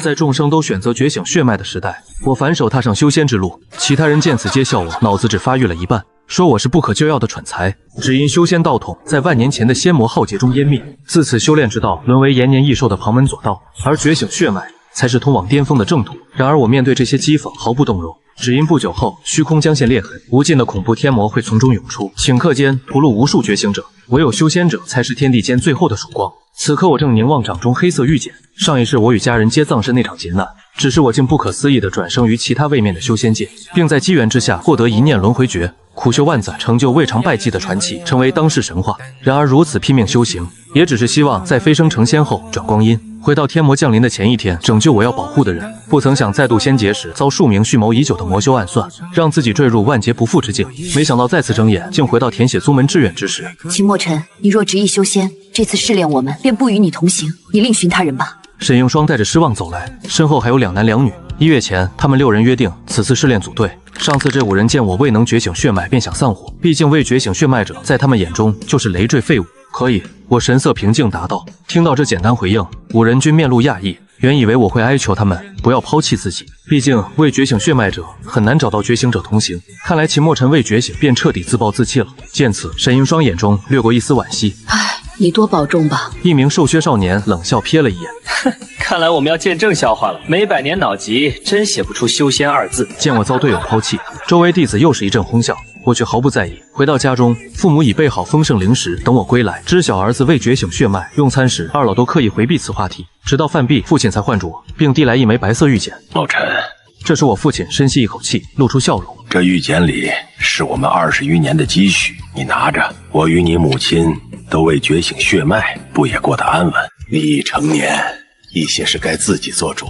在众生都选择觉醒血脉的时代，我反手踏上修仙之路，其他人见此皆笑我脑子只发育了一半，说我是不可救药的蠢材。只因修仙道统在万年前的仙魔浩劫中湮灭，自此修炼之道沦为延年益寿的旁门左道，而觉醒血脉才是通往巅峰的正途。然而我面对这些讥讽毫不动容，只因不久后虚空将现裂痕，无尽的恐怖天魔会从中涌出，顷刻间屠戮无数觉醒者，唯有修仙者才是天地间最后的曙光。此刻我正凝望掌中黑色玉简，上一世我与家人皆葬身那场劫难，只是我竟不可思议地转生于其他位面的修仙界，并在机缘之下获得一念轮回诀，苦修万载，成就未尝败绩的传奇，成为当世神话。然而如此拼命修行，也只是希望在飞升成仙后转光阴，回到天魔降临的前一天，拯救我要保护的人。不曾想再度仙劫时，遭数名蓄谋已久的魔修暗算，让自己坠入万劫不复之境。没想到再次睁眼，竟回到填写宗门志愿之时。秦墨尘，你若执意修仙，这次试炼我们便不与你同行，你另寻他人吧。沈映霜带着失望走来，身后还有2男2女。1月前，他们6人约定此次试炼组队。上次这5人见我未能觉醒血脉，便想散伙。毕竟未觉醒血脉者，在他们眼中就是累赘废物。可以，我神色平静答道。听到这简单回应，5人均面露讶异，原以为我会哀求他们不要抛弃自己，毕竟未觉醒血脉者很难找到觉醒者同行。看来秦墨尘未觉醒便彻底自暴自弃了。见此，沈映霜眼中掠过一丝惋惜。唉，你多保重吧。一名瘦削少年冷笑瞥了一眼，看来我们要见证笑话了。没百年脑疾，真写不出修仙2字。见我遭队友抛弃，周围弟子又是一阵哄笑，我却毫不在意。回到家中，父母已备好丰盛零食等我归来。知晓儿子未觉醒血脉，用餐时二老都刻意回避此话题，直到饭毕，父亲才唤住我，并递来一枚白色玉简。老陈，这时我父亲深吸一口气，露出笑容。这玉简里是我们20余年的积蓄，你拿着。我与你母亲都未觉醒血脉，不也过得安稳？你已成年，一些事该自己做主，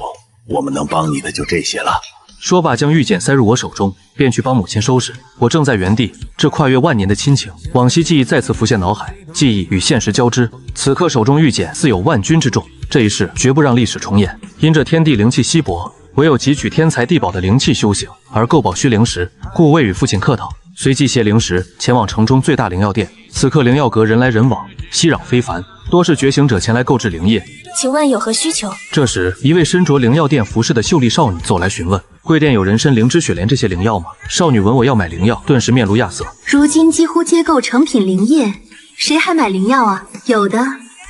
我们能帮你的就这些了。说罢，将玉简塞入我手中，便去帮母亲收拾。我正在原地，这跨越万年的亲情，往昔记忆再次浮现脑海，记忆与现实交织。此刻手中玉简似有万钧之重，这一世绝不让历史重演。因这天地灵气稀薄，唯有汲取天材地宝的灵气修行，而购宝需灵石，故未与父亲客套。随即携灵石前往城中最大灵药店。此刻灵药阁人来人往，熙攘非凡，多是觉醒者前来购置灵液。请问有何需求？这时，一位身着灵药店服饰的秀丽少女走来询问：贵店有人参、灵芝、雪莲这些灵药吗？少女闻我要买灵药，顿时面露亚色。如今几乎皆购成品灵液，谁还买灵药啊？有的，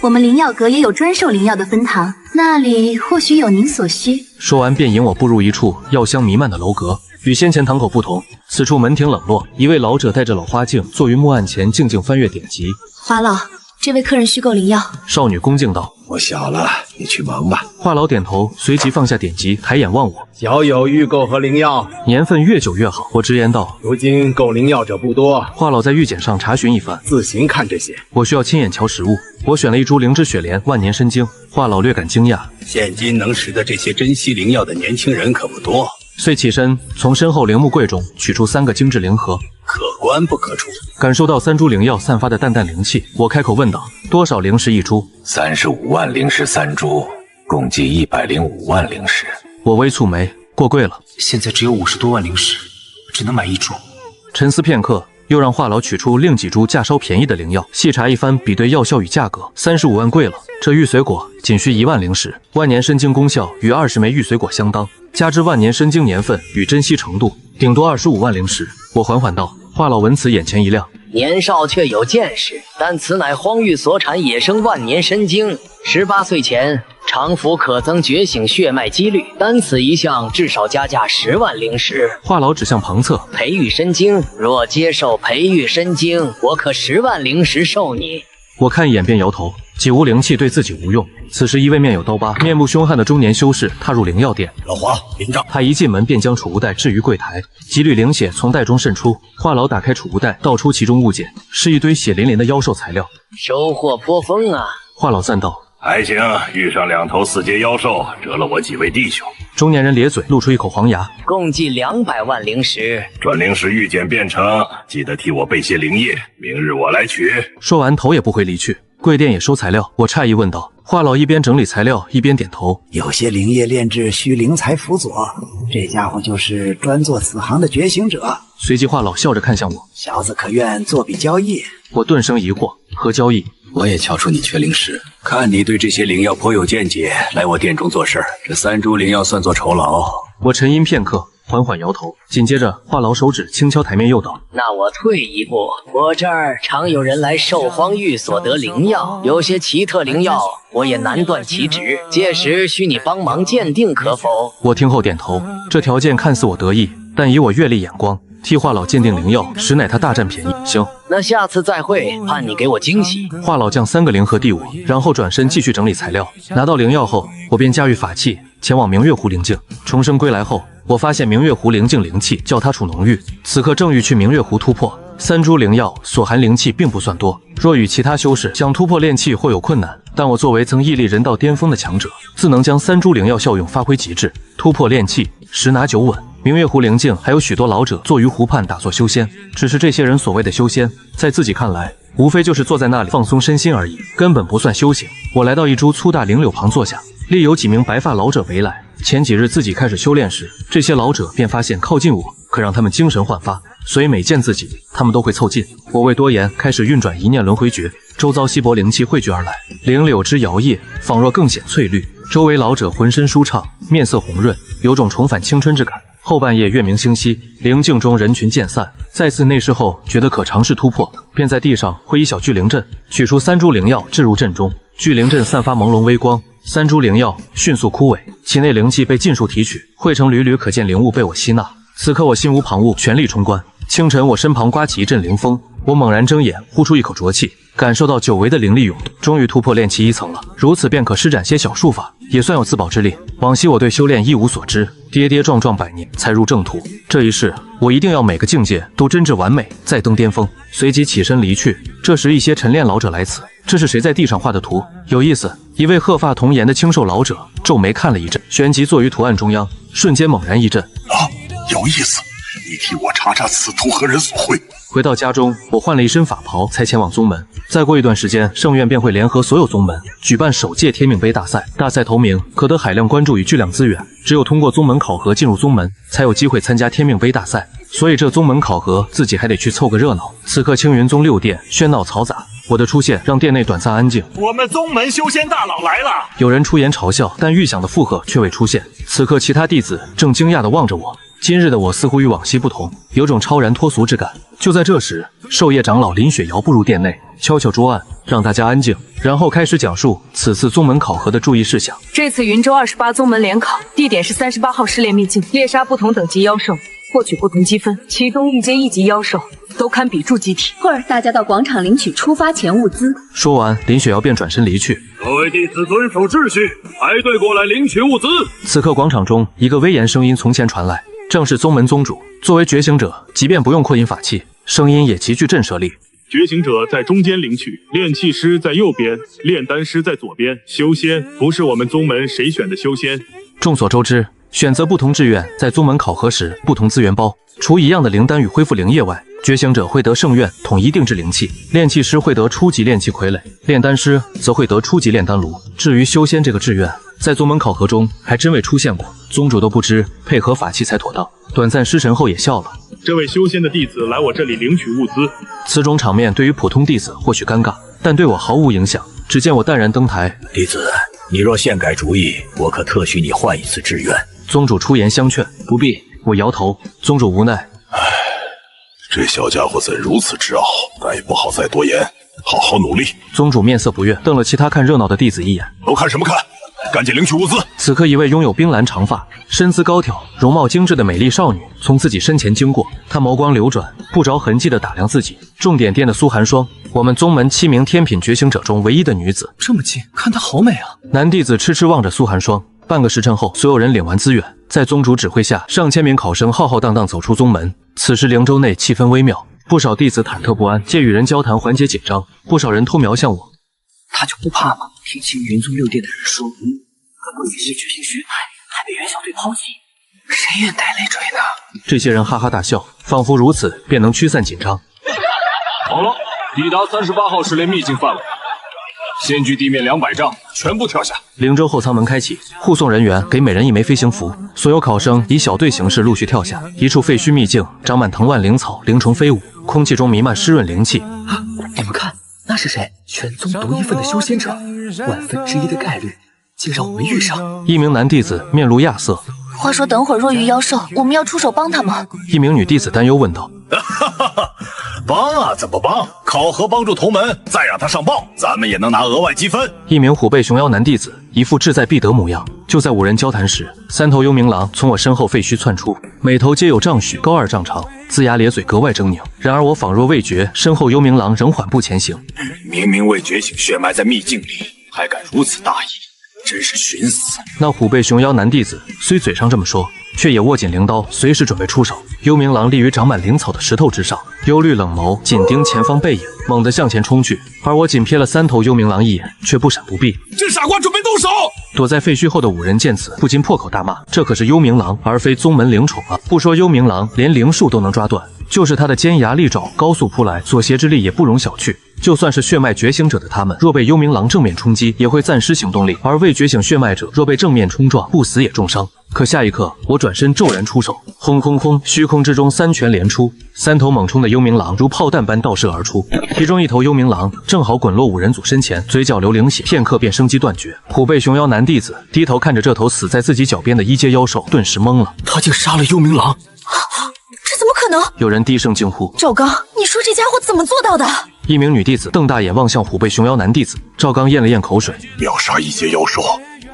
我们灵药阁也有专售灵药的分堂，那里或许有您所需。说完便引我步入一处药香弥漫的楼阁。与先前堂口不同，此处门庭冷落，一位老者戴着老花镜，坐于木案前，静静翻阅典籍。华老，这位客人需购灵药。少女恭敬道：我小了，你去忙吧。华老点头，随即放下典籍，抬眼望我。小有预购和灵药，年份越久越好。我直言道：如今购灵药者不多。华老在玉简上查询一番，自行看这些。我需要亲眼瞧实物。我选了一株灵芝雪莲、万年参精。华老略感惊讶，现今能识得这些珍稀灵药的年轻人可不多。遂起身，从身后灵木柜中取出3个精致灵盒，可观不可触。感受到3株灵药散发的淡淡灵气，我开口问道：多少灵石一株？35万灵石3株，共计105万灵石。我微蹙眉，过贵了。现在只有50多万灵石，只能买1株。沉思片刻，又让华老取出另几株价稍便宜的灵药，细查一番，比对药效与价格，35万贵了。这玉髓果仅需1万灵石，万年参精功效与20枚玉髓果相当，加之万年参精年份与珍稀程度，顶多25万灵石。我缓缓道。华老闻此眼前一亮，年少却有见识，但此乃荒域所产野生万年参精，18岁前常服可增觉醒血脉几率，单此一项至少加价10万灵石。华老指向旁侧，培育参精，若接受培育参精，我可10万灵石授你。我看一眼便摇头，己无灵气对自己无用。此时一位面有刀疤、面目凶悍的中年修士踏入灵药店。老华，领账。他一进门便将储物袋置于柜台，几缕灵血从袋中渗出。华老打开储物袋，倒出其中物件，是一堆血淋淋的妖兽材料。收获颇丰啊！华老赞道。还行，遇上2头4阶妖兽，折了我几位弟兄。中年人咧嘴，露出一口黄牙。共计200万灵石。转灵石玉简变成，记得替我备些灵液，明日我来取。说完，头也不回离去。柜店也收材料。我诧异问道。华老一边整理材料，一边点头。有些灵液炼制需灵材辅佐，这家伙就是专做此行的觉醒者。随即华老笑着看向我，小子可愿做笔交易？我顿生疑惑，何交易？我也瞧出你缺灵石，看你对这些灵药颇有见解，来我店中做事，这3株灵药算作酬劳。我沉吟片刻，缓缓摇头，紧接着话痨手指轻敲台面，又道：那我退一步，我这儿常有人来受荒域所得灵药，有些奇特灵药我也难断其旨，届时需你帮忙鉴定，可否？我听后点头，这条件看似我得意，但以我阅历眼光，替话痨鉴定灵药，实乃他大占便宜。行，那下次再会，盼你给我惊喜。话痨将3个灵核递我，然后转身继续整理材料。拿到灵药后，我便驾驭法器前往明月湖灵境。重生归来后，我发现明月湖灵境灵气较他处浓郁，此刻正欲去明月湖突破。3株灵药所含灵气并不算多，若与其他修士想突破炼气或有困难，但我作为曾屹立人道巅峰的强者，自能将3株灵药效用发挥极致，突破炼气十拿9稳。明月湖灵境还有许多老者坐于湖畔打坐修仙，只是这些人所谓的修仙，在自己看来，无非就是坐在那里放松身心而已，根本不算修行。我来到一株粗大灵柳旁坐下，立有几名白发老者围来。前几日自己开始修炼时，这些老者便发现靠近我可让他们精神焕发，所以每见自己，他们都会凑近。我未多言，开始运转一念轮回诀，周遭稀薄灵气汇聚而来，灵柳枝摇曳，仿若更显翠绿。周围老者浑身舒畅，面色红润，有种重返青春之感。后半夜月明星稀，灵境中人群渐散。再次内视后，觉得可尝试突破，便在地上绘一小聚灵阵，取出3株灵药置入阵中。聚灵阵散发朦胧微光，3株灵药迅速枯萎，其内灵气被尽数提取，汇成缕缕可见灵雾被我吸纳。此刻我心无旁骛，全力冲关。清晨，我身旁刮起一阵灵风，我猛然睁眼，呼出一口浊气，感受到久违的灵力涌动，终于突破炼气1层了。如此便可施展些小术法，也算有自保之力。往昔我对修炼一无所知，跌跌撞撞100年才入正途。这一世，我一定要每个境界都真至完美，再登巅峰。随即起身离去。这时，一些晨练老者来此。这是谁在地上画的图？有意思。一位鹤发童颜的清瘦老者皱眉看了一阵，旋即坐于图案中央，瞬间猛然一震。有意思，你替我查查此图何人所绘。回到家中，我换了一身法袍，才前往宗门。再过一段时间，圣院便会联合所有宗门举办首届天命杯大赛。大赛头名可得海量关注与巨量资源，只有通过宗门考核进入宗门，才有机会参加天命杯大赛。所以这宗门考核自己还得去凑个热闹。此刻青云宗6殿喧闹嘈杂，我的出现让殿内短暂安静。我们宗门修仙大佬来了！有人出言嘲笑，但预想的附和却未出现。此刻其他弟子正惊讶地望着我。今日的我似乎与往昔不同，有种超然脱俗之感。就在这时，授业长老林雪瑶步入殿内，悄悄桌案，让大家安静，然后开始讲述此次宗门考核的注意事项。这次云州28宗门联考，地点是38号试炼秘境，猎杀不同等级妖兽，获取不同积分，其中遇见1级妖兽都堪比筑基体。会儿大家到广场领取出发前物资。说完，林雪瑶便转身离去。各位弟子遵守秩序，排队过来领取物资。此刻广场中，一个威严声音从前传来，正是宗门宗主。作为觉醒者，即便不用扩音法器，声音也极具震慑力。觉醒者在中间领取，炼气师在右边，炼丹师在左边。修仙不是我们宗门谁选的修仙。众所周知，选择不同志愿，在宗门考核时不同资源包。除一样的灵丹与恢复灵液外，觉醒者会得圣院统一定制灵器，炼气师会得初级炼气傀儡，炼丹师则会得初级炼丹炉。至于修仙这个志愿，在宗门考核中还真未出现过，宗主都不知配合法器才妥当。短暂失神后也笑了。这位修仙的弟子来我这里领取物资。此种场面对于普通弟子或许尴尬，但对我毫无影响。只见我淡然登台，弟子，你若现改主意，我可特许你换一次志愿。宗主出言相劝，不必。我摇头，宗主无奈。这小家伙怎如此之傲，但也不好再多言，好好努力。宗主面色不悦，瞪了其他看热闹的弟子一眼。都看什么看？赶紧领取物资！此刻，一位拥有冰蓝长发、身姿高挑、容貌精致的美丽少女从自己身前经过，她眸光流转，不着痕迹地打量自己。重点店的苏寒霜，我们宗门7名天品觉醒者中唯一的女子。这么近，看她好美啊！男弟子痴痴望着苏寒霜。半个时辰后，所有人领完资源，在宗主指挥下，上千名考生浩浩荡荡走出宗门。此时灵州内气氛微妙，不少弟子忐忑不安，借与人交谈缓解紧张。不少人偷瞄向我。他就不怕吗？听青云宗6殿的人说，可不也是觉醒血脉，还被元小队抛弃，谁愿带累赘呢？这些人哈哈大笑，仿佛如此便能驱散紧张。好了，抵达38号试炼秘境范围，先距地面200丈，全部跳下。灵州后舱门开启，护送人员给每人1枚飞行符，所有考生以小队形式陆续跳下。一处废墟秘境，长满藤蔓灵草，灵虫飞舞，空气中弥漫湿润灵气。你们看，那是谁？全宗独一份的修仙者，1/1000的概率，竟让我们遇上。一名男弟子面露亚色。话说等会儿若遇妖兽，我们要出手帮他吗？一名女弟子担忧问道。帮啊，怎么帮？考核帮助同门，再让他上报，咱们也能拿额外积分。一名虎背熊腰男弟子一副志在必得模样。就在5人交谈时，3头幽冥狼从我身后废墟窜出，每头皆有丈许高2丈长，龇牙咧嘴，格外狰狞。然而我仿若未觉，身后幽冥狼仍缓步前行。明明未觉醒血脉在秘境里，还敢如此大意，真是寻死！那虎背熊腰男弟子虽嘴上这么说，却也握紧灵刀，随时准备出手。幽冥狼立于长满灵草的石头之上，幽绿冷眸紧盯前方背影，猛地向前冲去。而我仅瞥了3头幽冥狼一眼，却不闪不避。这傻瓜准备动手！躲在废墟后的5人见此，不禁破口大骂：这可是幽冥狼，而非宗门灵宠啊！不说幽冥狼连灵树都能抓断，就是他的尖牙利爪高速扑来，所挟之力也不容小觑。就算是血脉觉醒者的他们，若被幽冥狼正面冲击，也会暂时行动力；而未觉醒血脉者，若被正面冲撞，不死也重伤。可下一刻，我转身骤然出手，轰轰轰！虚空之中3拳连出，3头猛冲的幽冥狼如炮弹般倒射而出，其中一头幽冥狼正好滚落5人组身前，嘴角流灵血，片刻便生机断绝。虎背熊腰男弟子低头看着这头死在自己脚边的1阶妖兽，顿时懵了。他竟杀了幽冥狼！这怎么可能？有人低声惊呼：赵刚，你说这家伙怎么做到的？一名女弟子瞪大眼望向虎背熊腰男弟子。赵刚咽了咽口水，秒杀1阶妖兽，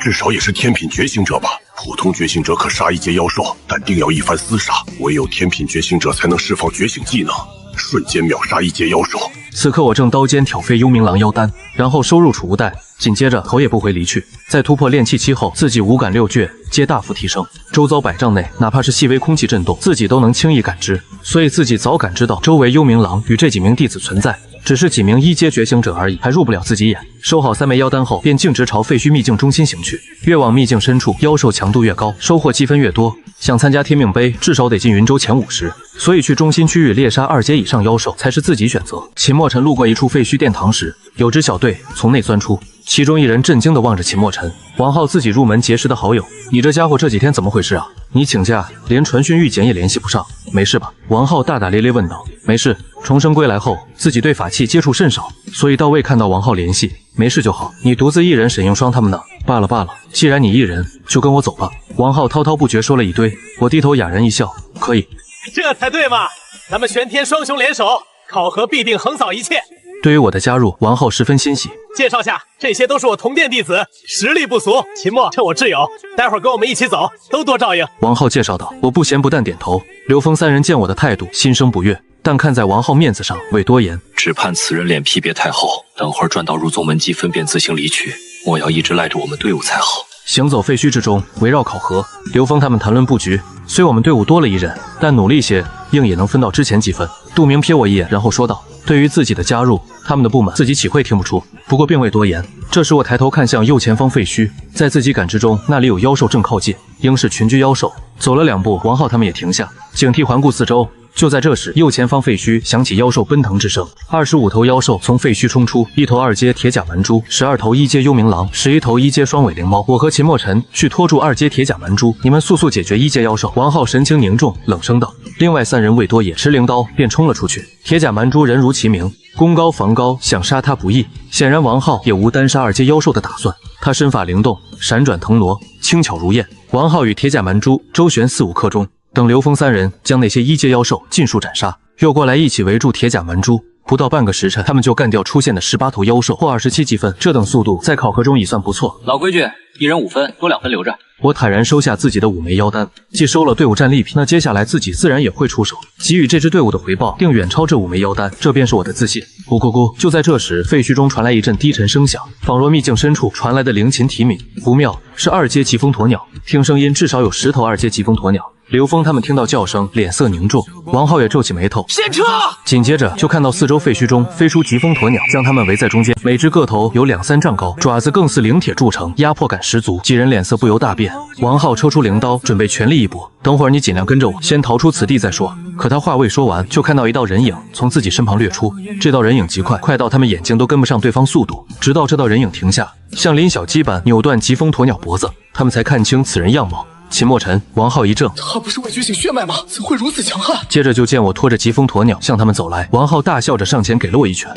至少也是天品觉醒者吧？普通觉醒者可杀1阶妖兽，但定要一番厮杀，唯有天品觉醒者才能释放觉醒技能，瞬间秒杀1阶妖兽。此刻我正刀尖挑飞幽冥狼妖丹，然后收入储物袋，紧接着头也不回离去。在突破炼气期后，自己五感6诀皆大幅提升，周遭100丈内哪怕是细微空气震动，自己都能轻易感知。所以自己早感知到周围幽冥狼与这几名弟子存在，只是几名1阶觉醒者而已，还入不了自己眼。收好3枚妖丹后，便径直朝废墟秘境中心行去。越往秘境深处，妖兽强度越高，收获积分越多。想参加天命杯，至少得进云州前50，所以去中心区域猎杀2阶以上妖兽才是自己选择。秦墨尘路过一处废墟殿堂时，有支小队从内钻出，其中一人震惊地望着秦墨尘。王浩自己入门结识的好友，你这家伙这几天怎么回事啊？你请假，连传讯预检也联系不上，没事吧？王浩大大咧咧问道。没事，重生归来后，自己对法器接触甚少，所以倒未看到王浩联系，没事就好。你独自一人沈用双他们呢？罢了罢了，既然你一人，就跟我走吧。王浩滔滔不绝说了一堆，我低头哑然一笑，可以。这才对嘛！咱们玄天双雄联手，考核必定横扫一切。对于我的加入，王浩十分欣喜。介绍下，这些都是我同殿弟子，实力不俗。秦墨，趁我挚友，待会儿跟我们一起走，都多照应。王浩介绍道。我不咸不淡点头。刘峰3人见我的态度，心生不悦，但看在王浩面子上，未多言。只盼此人脸皮别太厚，等会儿赚到入宗门积分便自行离去，莫要一直赖着我们队伍才好。行走废墟之中，围绕考核，刘峰他们谈论布局。虽我们队伍多了1人，但努力些，应也能分到之前积分。杜明瞥我一眼，然后说道：对于自己的加入，他们的不满自己岂会听不出？不过并未多言。这时我抬头看向右前方废墟，在自己感知中，那里有妖兽正靠近，应是群居妖兽。走了2步，王浩他们也停下，警惕环顾四周。就在这时，右前方废墟响起妖兽奔腾之声，25头妖兽从废墟冲出，1头2阶铁甲蛮蛛，12头1阶幽冥狼，11头1阶双尾灵猫。我和秦墨尘去拖住2阶铁甲蛮蛛，你们速速解决1阶妖兽。王浩神情凝重，冷声道。另外3人未多言，持灵刀便冲了出去。铁甲蛮蛛人如其名，攻高防高，想杀他不易。显然王浩也无单杀2阶妖兽的打算，他身法灵动，闪转腾挪，轻巧如燕。王浩与铁甲蛮蛛周旋4、5刻钟，等刘峰3人将那些1阶妖兽尽数斩杀，又过来一起围住铁甲蛮蛛。不到半个时辰，他们就干掉出现的18头妖兽，获27积分。这等速度在考核中已算不错。老规矩，1人5分，多2分留着。我坦然收下自己的5枚妖丹，既收了队伍战利品，那接下来自己自然也会出手，给予这支队伍的回报定远超这5枚妖丹，这便是我的自信。咕咕咕！就在这时，废墟中传来一阵低沉声响，仿若秘境深处传来的灵琴啼鸣。不妙，是2阶疾风鸵鸟。听声音，至少有10头2阶疾风鸵鸟。刘峰他们听到叫声，脸色凝重，王浩也皱起眉头。先撤！紧接着就看到四周废墟中飞出疾风鸵鸟，将他们围在中间，每只个头有2、3丈高，爪子更似灵铁铸成，压迫感十足。几人脸色不由大变。王浩抽出灵刀，准备全力一搏。等会儿你尽量跟着我，先逃出此地再说。可他话未说完，就看到一道人影从自己身旁掠出。这道人影极快，快到他们眼睛都跟不上对方速度，直到这道人影停下，像拎小鸡般扭断疾风鸵鸟脖子，他们才看清此人样貌。秦墨尘、王浩一怔，他不是未觉醒血脉吗？怎会如此强悍？接着就见我拖着疾风鸵鸟向他们走来，王浩大笑着上前给了我一拳。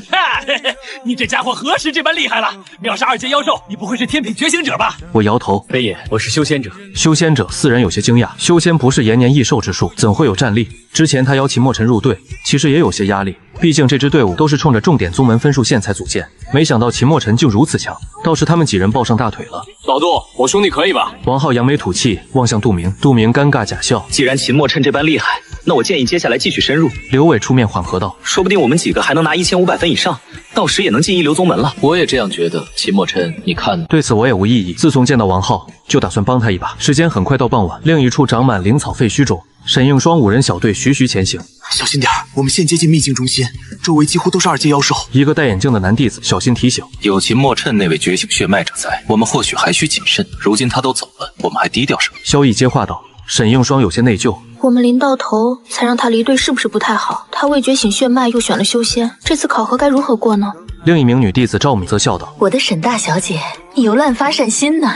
你这家伙何时这般厉害了？秒杀2阶妖兽，你不会是天品觉醒者吧？我摇头，飞野，我是修仙者。修仙者四人有些惊讶，修仙不是延年益寿之术，怎会有战力？之前他邀秦墨尘入队，其实也有些压力，毕竟这支队伍都是冲着重点宗门分数线才组建，没想到秦墨尘竟如此强，倒是他们几人抱上大腿了。老杜，我兄弟可以吧？王浩扬眉吐气，望向杜明，杜明尴尬假笑。既然秦墨尘这般厉害，那我建议接下来继续深入。刘伟出面缓和道，说不定我们几个还能拿1500分以上，到时也能进一流宗门了。我也这样觉得。秦墨尘，你看呢？对此我也无异议。自从见到王浩，就打算帮他一把。时间很快到傍晚，另一处长满灵草废墟中，沈应双5人小队徐徐前行。小心点，我们现接近秘境中心，周围几乎都是2阶妖兽。一个戴眼镜的男弟子小心提醒：有秦墨尘那位觉醒血脉者在，我们或许还需谨慎。如今他都走了，我们还低调什么？萧逸接话道。沈应双有些内疚，我们临到头才让他离队，是不是不太好？他未觉醒血脉，又选了修仙，这次考核该如何过呢？另一名女弟子赵敏则笑道：我的沈大小姐，你又乱发善心呢。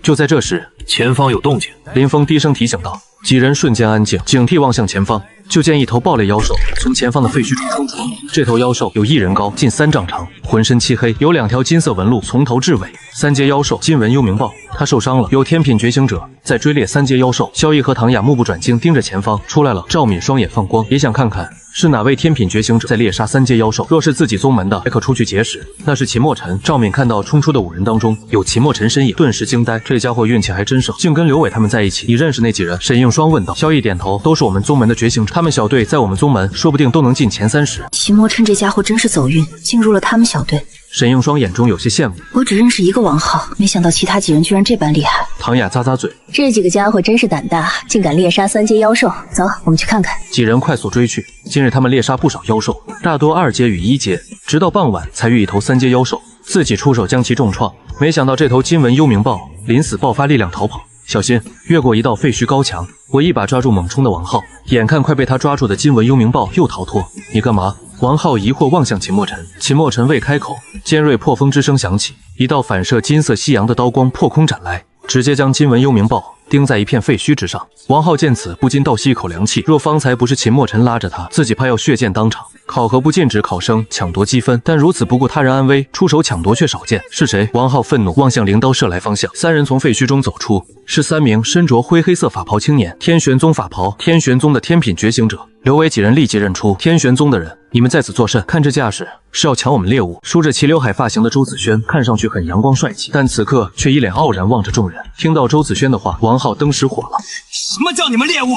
就在这时，前方有动静。林峰低声提醒道。几人瞬间安静，警惕望向前方，就见一头暴类妖兽从前方的废墟中冲出。这头妖兽有1人高，近3丈长，浑身漆黑，有2条金色纹路从头至尾。3阶妖兽金纹幽冥豹，他受伤了。有天品觉醒者在追猎3阶妖兽。萧逸和唐雅目不转睛盯着前方，出来了。赵敏双眼放光，也想看看是哪位天品觉醒者在猎杀3阶妖兽。若是自己宗门的，还可出去结识。那是秦墨尘。赵敏看到冲出的5人当中有秦墨尘身影，顿时惊呆，这家伙运气还真盛，竟跟刘伟他们在一起。你认识那几人？沈应双问道。萧逸点头，都是我们宗门的觉醒者，他们小队在我们宗门说不定都能进前30。秦墨尘这家伙真是走运，进入了他们小队。沈应双眼中有些羡慕，我只认识一个王浩，没想到其他几人居然这般厉害。唐雅咂咂嘴，这几个家伙真是胆大，竟敢猎杀3阶妖兽。走，我们去看看。几人快速追去，今日他们猎杀不少妖兽，大多2阶与1阶，直到傍晚才遇一头3阶妖兽，自己出手将其重创。没想到这头金纹幽冥豹临死爆发力量逃跑。小心！越过一道废墟高墙，我一把抓住猛冲的王浩，眼看快被他抓住的金纹幽冥豹又逃脱。你干嘛？王浩疑惑望向秦墨尘。秦墨尘未开口，尖锐破风之声响起，一道反射金色夕阳的刀光破空斩来，直接将金纹幽冥豹钉在一片废墟之上。王浩见此不禁倒吸一口凉气，若方才不是秦墨尘拉着他，自己怕要血溅当场。考核不禁止考生抢夺积分，但如此不顾他人安危出手抢夺却少见。是谁？王浩愤怒望向灵刀射来方向。3人从废墟中走出，是3名身着灰黑色法袍青年，天玄宗法袍，天玄宗的天品觉醒者。刘伟几人立即认出天玄宗的人，你们在此作甚？看这架势，是要抢我们猎物。梳着齐刘海发型的周子轩看上去很阳光帅气，但此刻却一脸傲然望着众人。听到周子轩的话，王浩登时火了。什么叫你们猎物？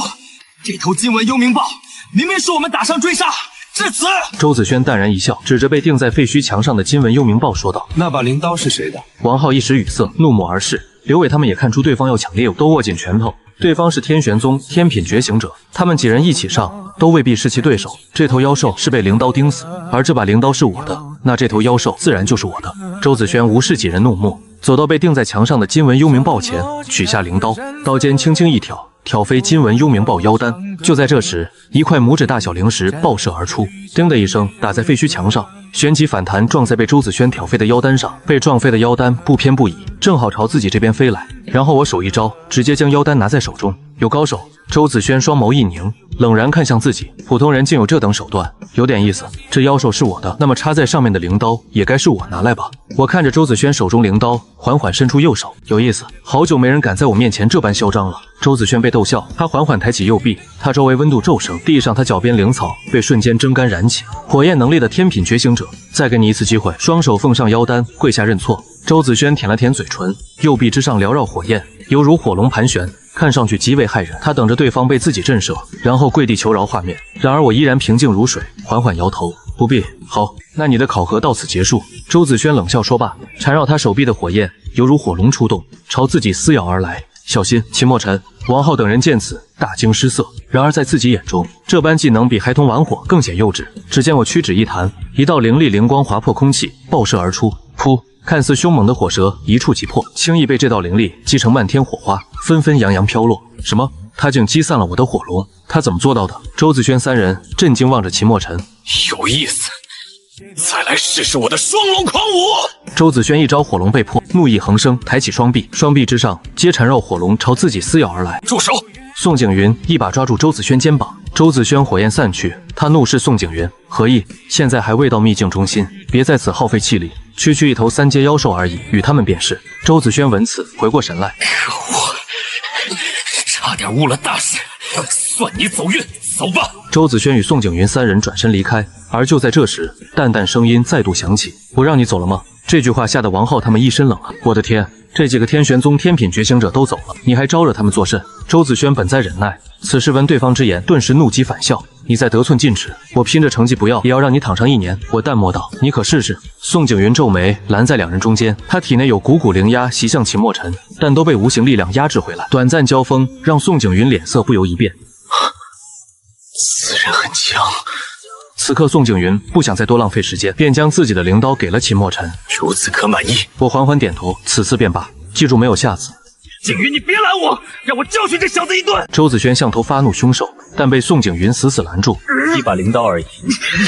这头金纹幽冥豹明明是我们打伤追杀，至此。周子轩淡然一笑，指着被钉在废墟墙上的金纹幽冥豹说道：那把灵刀是谁的？王浩一时语塞，怒目而视。刘伟他们也看出对方要抢猎物，都握紧拳头。对方是天玄宗天品觉醒者，他们几人一起上，都未必是其对手。这头妖兽是被灵刀钉死，而这把灵刀是我的，那这头妖兽自然就是我的。周子轩无视几人怒目，走到被钉在墙上的金纹幽冥豹前，取下灵刀，刀尖轻轻一挑，挑飞金纹幽冥豹腰丹。就在这时，一块拇指大小灵石爆射而出，叮的一声打在废墟墙上，旋即反弹撞在被周子轩挑飞的腰丹上。被撞飞的腰丹不偏不倚，正好朝自己这边飞来。然后我手一招，直接将腰丹拿在手中。有高手！周子轩双眸一凝，冷然看向自己。普通人竟有这等手段，有点意思。这妖兽是我的，那么插在上面的灵刀也该是我拿来吧。我看着周子轩手中灵刀，缓缓伸出右手。有意思，好久没人敢在我面前这般嚣张了。周子轩被逗笑，他缓缓抬起右臂，他周围温度骤升，地上他脚边灵草被瞬间蒸干燃起。火焰能力的天品觉醒者，再给你一次机会。双手奉上腰丹，跪下认错。周子轩舔了舔嘴唇，右臂之上缭绕火焰，犹如火龙盘旋，看上去极为骇人。他等着对方被自己震慑，然后跪地求饶画面。然而我依然平静如水，缓缓摇头，不必。好，那你的考核到此结束。周子轩冷笑说罢，缠绕他手臂的火焰犹如火龙出动，朝自己撕咬而来。小心！秦墨尘、王浩等人见此大惊失色。然而在自己眼中，这般技能比孩童玩火更显幼稚。只见我屈指一弹，一道凌厉灵光划破空气，爆射而出。噗！看似凶猛的火蛇一触即破，轻易被这道灵力击成漫天火花，纷纷扬扬飘落。什么？他竟击散了我的火龙？他怎么做到的？周子轩3人震惊望着秦墨尘。有意思，再来试试我的双龙狂舞！周子轩一招火龙被破，怒意横生，抬起双臂，双臂之上皆缠绕火龙朝自己撕咬而来。住手！宋景云一把抓住周子轩肩膀，周子轩火焰散去，他怒视宋景云，何意？现在还未到秘境中心，别在此耗费气力，区区一头3阶妖兽而已，与他们便是。周子轩闻此回过神来，可恶，差点误了大事，算你走运，走吧。周子轩与宋景云3人转身离开，而就在这时，淡淡声音再度响起：“我让你走了吗？”这句话吓得王浩他们一身冷汗。我的天，这几个天玄宗天品觉醒者都走了，你还招惹他们作甚？周子轩本在忍耐，此时闻对方之言，顿时怒极反笑：“你再得寸进尺，我拼着成绩不要，也要让你躺上1年。”我淡漠道：“你可试试。”宋景云皱眉，拦在2人中间，他体内有股股灵压袭向秦墨尘，但都被无形力量压制回来。短暂交锋让宋景云脸色不由一变。此人很强。此刻宋景云不想再多浪费时间，便将自己的灵刀给了秦墨尘。如此可满意？我缓缓点头，此次便罢，记住没有下次。景云，你别拦我，让我教训这小子一顿！周子轩像头发怒凶兽，但被宋景云死死拦住。一把灵刀而已，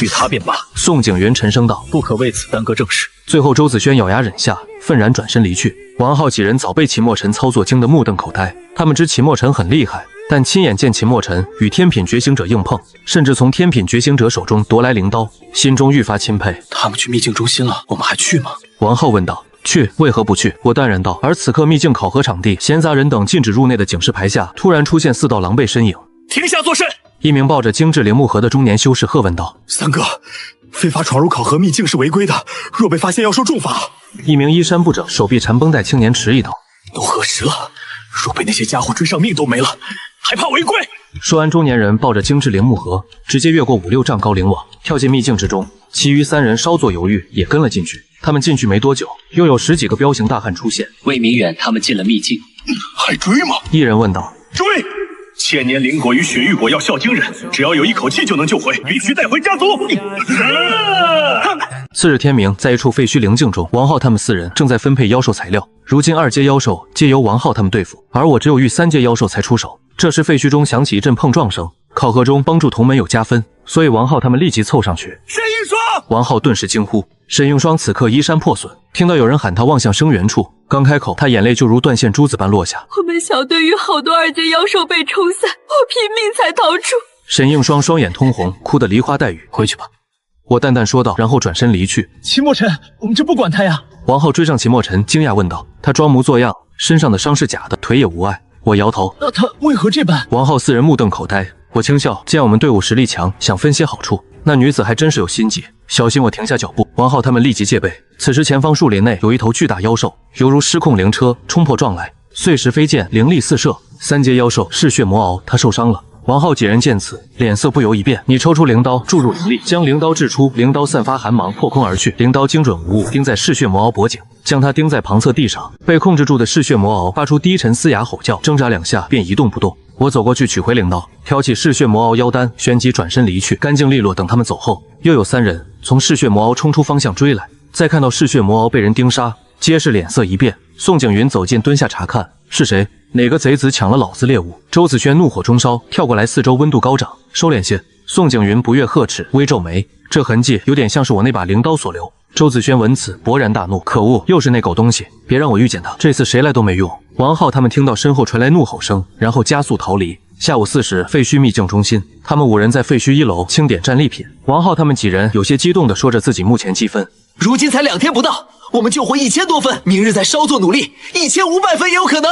与他便罢。宋景云沉声道：“不可为此耽搁正事。”最后，周子轩咬牙忍下，愤然转身离去。王浩几人早被秦墨尘操作惊得目瞪口呆，他们知秦墨尘很厉害，但亲眼见秦墨尘与天品觉醒者硬碰，甚至从天品觉醒者手中夺来灵刀，心中愈发钦佩。他们去秘境中心了，我们还去吗？王浩问道。去，为何不去？我淡然道。而此刻秘境考核场地，闲杂人等禁止入内的警示牌下，突然出现4道狼狈身影。停下作甚！一名抱着精致灵木盒的中年修士喝问道：“三哥，非法闯入考核秘境是违规的，若被发现要受重罚。”一名衣衫不整、手臂缠绷带青年迟疑道：“都何时了？若被那些家伙追上，命都没了，还怕违规？”说完，中年人抱着精致灵木盒，直接越过5、6丈高灵网，跳进秘境之中。其余3人稍作犹豫，也跟了进去。他们进去没多久，又有10几个彪形大汉出现。魏明远他们进了秘境，还追吗？一人问道。追！1000年灵果与雪域果要效惊人，只要有一口气就能救回，必须带回家族。次日天明，在一处废墟灵境中，王浩他们4人正在分配妖兽材料。如今2阶妖兽皆由王浩他们对付，而我只有遇3阶妖兽才出手。这时废墟中响起一阵碰撞声，考核中帮助同门有加分，所以王浩他们立即凑上去。沈映霜！王浩顿时惊呼。沈映霜此刻衣衫破损，听到有人喊他望向生源处，刚开口，他眼泪就如断线珠子般落下。我们小队与好多2阶妖兽被冲散，我拼命才逃出。沈映霜双眼通红，哭得梨花带雨。回去吧，我淡淡说道，然后转身离去。秦墨尘，我们就不管他呀？王浩追上秦墨尘，惊讶问道。他装模作样，身上的伤是假的，腿也无碍。我摇头。那他为何这般？王浩4人目瞪口呆。我轻笑，见我们队伍实力强，想分些好处。那女子还真是有心计，小心！我停下脚步。王浩他们立即戒备。此时前方树林内有一头巨大妖兽，犹如失控灵车冲破撞来，碎石飞溅，灵力四射。3阶妖兽嗜血魔鳌，他受伤了。王浩几人见此，脸色不由一变。你抽出灵刀，注入灵力，将灵刀掷出，灵刀散发寒芒，破空而去。灵刀精准无误，钉在嗜血魔鳌脖颈，将它钉在旁侧地上。被控制住的嗜血魔鳌发出低沉嘶哑吼叫，挣扎2下便一动不动。我走过去取回灵刀，挑起嗜血魔鳌腰单，旋即转身离去，干净利落。等他们走后，又有3人从嗜血魔鳌冲出方向追来。再看到嗜血魔鳌被人盯杀，皆是脸色一变。宋景云走近，蹲下查看，是谁？哪个贼子抢了老子猎物？周子轩怒火中烧，跳过来，四周温度高涨。收敛些。宋景云不悦呵斥，微皱眉，这痕迹有点像是我那把灵刀所留。周子轩闻此勃然大怒，可恶，又是那狗东西！别让我遇见他，这次谁来都没用。王浩他们听到身后传来怒吼声，然后加速逃离。下午4时，废墟秘境中心，他们5人在废墟1楼清点战利品。王浩他们几人有些激动地说着自己目前积分。如今才2天不到，我们就获1000多分，明日再稍作努力，1500分也有可能。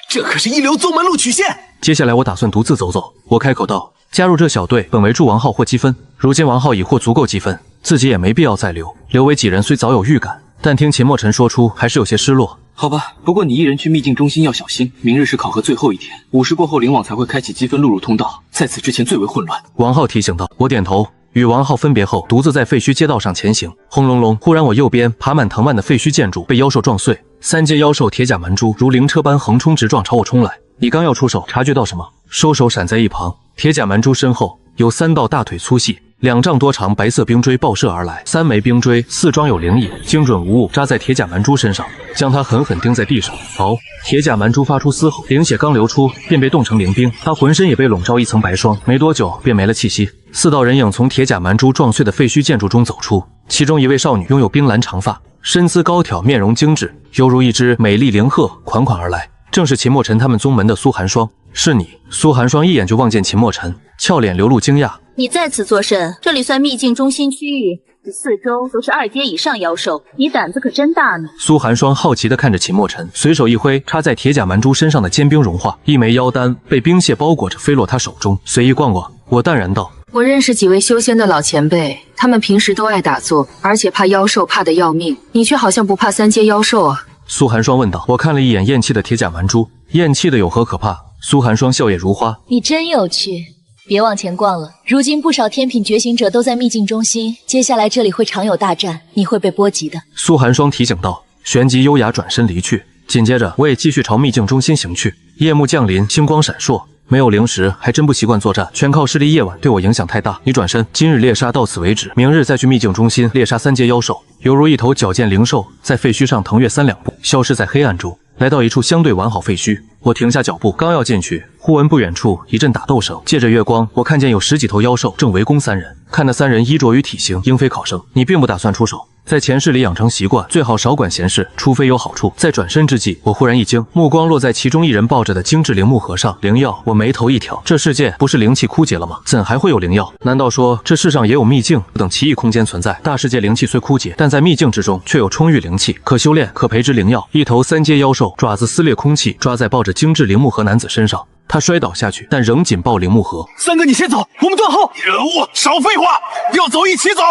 这可是一流宗门录取线。接下来我打算独自走走。我开口道，加入这小队本为助王浩获积分，如今王浩已获足够积分，自己也没必要再留。刘伟几人虽早有预感，但听秦墨尘说出，还是有些失落。好吧，不过你一人去秘境中心要小心，明日是考核最后一天，5时过后灵网才会开启积分录入通道，在此之前最为混乱。王浩提醒道。我点头。与王浩分别后，独自在废墟街道上前行。轰隆隆！忽然，我右边爬满藤蔓的废墟建筑被妖兽撞碎，3阶妖兽铁甲蛮蛛如灵车般横冲直撞朝我冲来。你刚要出手，察觉到什么？收手闪在一旁。铁甲蛮蛛身后有3道大腿粗细、2丈多长白色冰锥爆射而来，3枚冰锥似装有灵翼，精准无误扎在铁甲蛮蛛身上，将它狠狠钉在地上。嗷！铁甲蛮蛛发出嘶吼，灵血刚流出，便被冻成灵冰，它浑身也被笼罩一层白霜，没多久便没了气息。4道人影从铁甲蛮蛛撞碎的废墟建筑中走出，其中一位少女拥有冰蓝长发，身姿高挑，面容精致，犹如一只美丽灵鹤款款而来，正是秦墨尘他们宗门的苏寒霜。是你？苏寒霜一眼就望见秦墨尘，俏脸流露惊讶。你在此作甚？这里算秘境中心区域，四周都是2阶以上妖兽，你胆子可真大呢。苏寒霜好奇地看着秦墨尘，随手一挥，插在铁甲蛮蛛身上的坚冰融化，一枚妖丹被冰屑包裹着飞落他手中。随意逛逛，我淡然道：我认识几位修仙的老前辈，他们平时都爱打坐，而且怕妖兽怕得要命，你却好像不怕3阶妖兽啊。苏寒霜问道。我看了一眼咽气的铁甲蛮蛛，咽气的有何可怕？苏寒霜笑靥如花，你真有趣。别往前逛了，如今不少天品觉醒者都在秘境中心，接下来这里会常有大战，你会被波及的。苏寒霜提醒道，旋即优雅转身离去。紧接着，我也继续朝秘境中心行去。夜幕降临，星光闪烁，没有灵石还真不习惯作战，全靠视力夜晚对我影响太大。你转身，今日猎杀到此为止，明日再去秘境中心猎杀3阶妖兽。犹如一头矫健灵兽，在废墟上腾跃3两步，消失在黑暗中，来到一处相对完好废墟。我停下脚步，刚要进去，忽闻不远处一阵打斗声。借着月光，我看见有10几头妖兽正围攻3人。看那3人衣着与体型，应非考生。你并不打算出手，在前世里养成习惯，最好少管闲事，除非有好处。在转身之际，我忽然一惊，目光落在其中一人抱着的精致灵木盒上。灵药，我眉头一挑，这世界不是灵气枯竭了吗？怎还会有灵药？难道说这世上也有秘境等奇异空间存在？大世界灵气虽枯竭，但在秘境之中却有充裕灵气，可修炼，可培植灵药。一头3阶妖兽爪子撕裂空气，抓在抱着精致灵木盒男子身上。他摔倒下去，但仍紧抱灵木盒。三哥，你先走，我们断后。人物，少废话，要走一起走。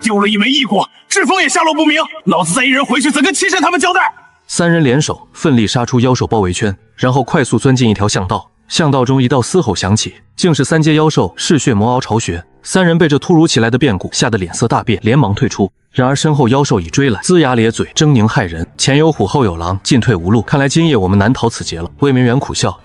丢了一枚异果，志峰也下落不明，老子再一人回去，怎跟七神他们交代？3人联手，奋力杀出妖兽包围圈，然后快速钻进一条巷道。巷道中一道嘶吼响起，竟是3阶妖兽嗜血魔鳌巢穴。3人被这突如其来的变故吓得脸色大变，连忙退出。然而身后妖兽已追来，龇牙咧嘴，狰狞骇人，前有虎后有狼，进退无路。看来今夜我们难逃此劫了。魏明远苦笑，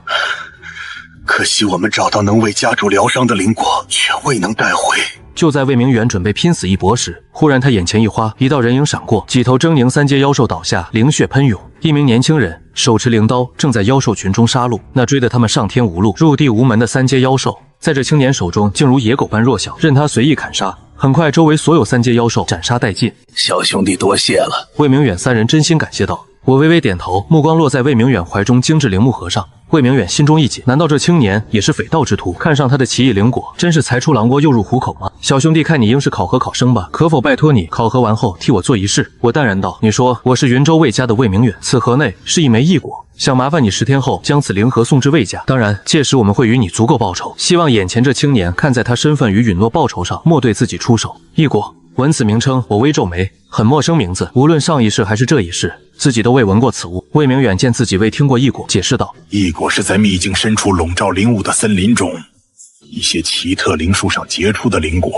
可惜我们找到能为家主疗伤的灵果，却未能带回。就在魏明远准备拼死一搏时，忽然他眼前一花，一道人影闪过，几头狰狞3阶妖兽倒下，灵血喷涌。一名年轻人手持灵刀，正在妖兽群中杀戮。那追得他们上天无路、入地无门的3阶妖兽，在这青年手中竟如野狗般弱小，任他随意砍杀。很快，周围所有3阶妖兽斩杀殆尽。小兄弟多谢了。魏明远3人真心感谢道。我微微点头，目光落在魏明远怀中精致灵木盒上。魏明远心中一紧，难道这青年也是匪盗之徒？看上他的奇异灵果，真是才出狼窝又入虎口吗？小兄弟，看你应是考核考生吧，可否拜托你考核完后替我做一事？我淡然道。你说我是云州魏家的魏明远，此盒内是一枚异果，想麻烦你10天后将此灵盒送至魏家，当然届时我们会与你足够报酬。希望眼前这青年看在他身份与允诺报酬上，莫对自己出手。异果，闻此名称，我微皱眉，很陌生名字，无论上一世还是这一世，自己都未闻过此物。魏明远见自己未听过异果，解释道：异果是在秘境深处笼罩灵物的森林中，一些奇特灵树上结出的灵果。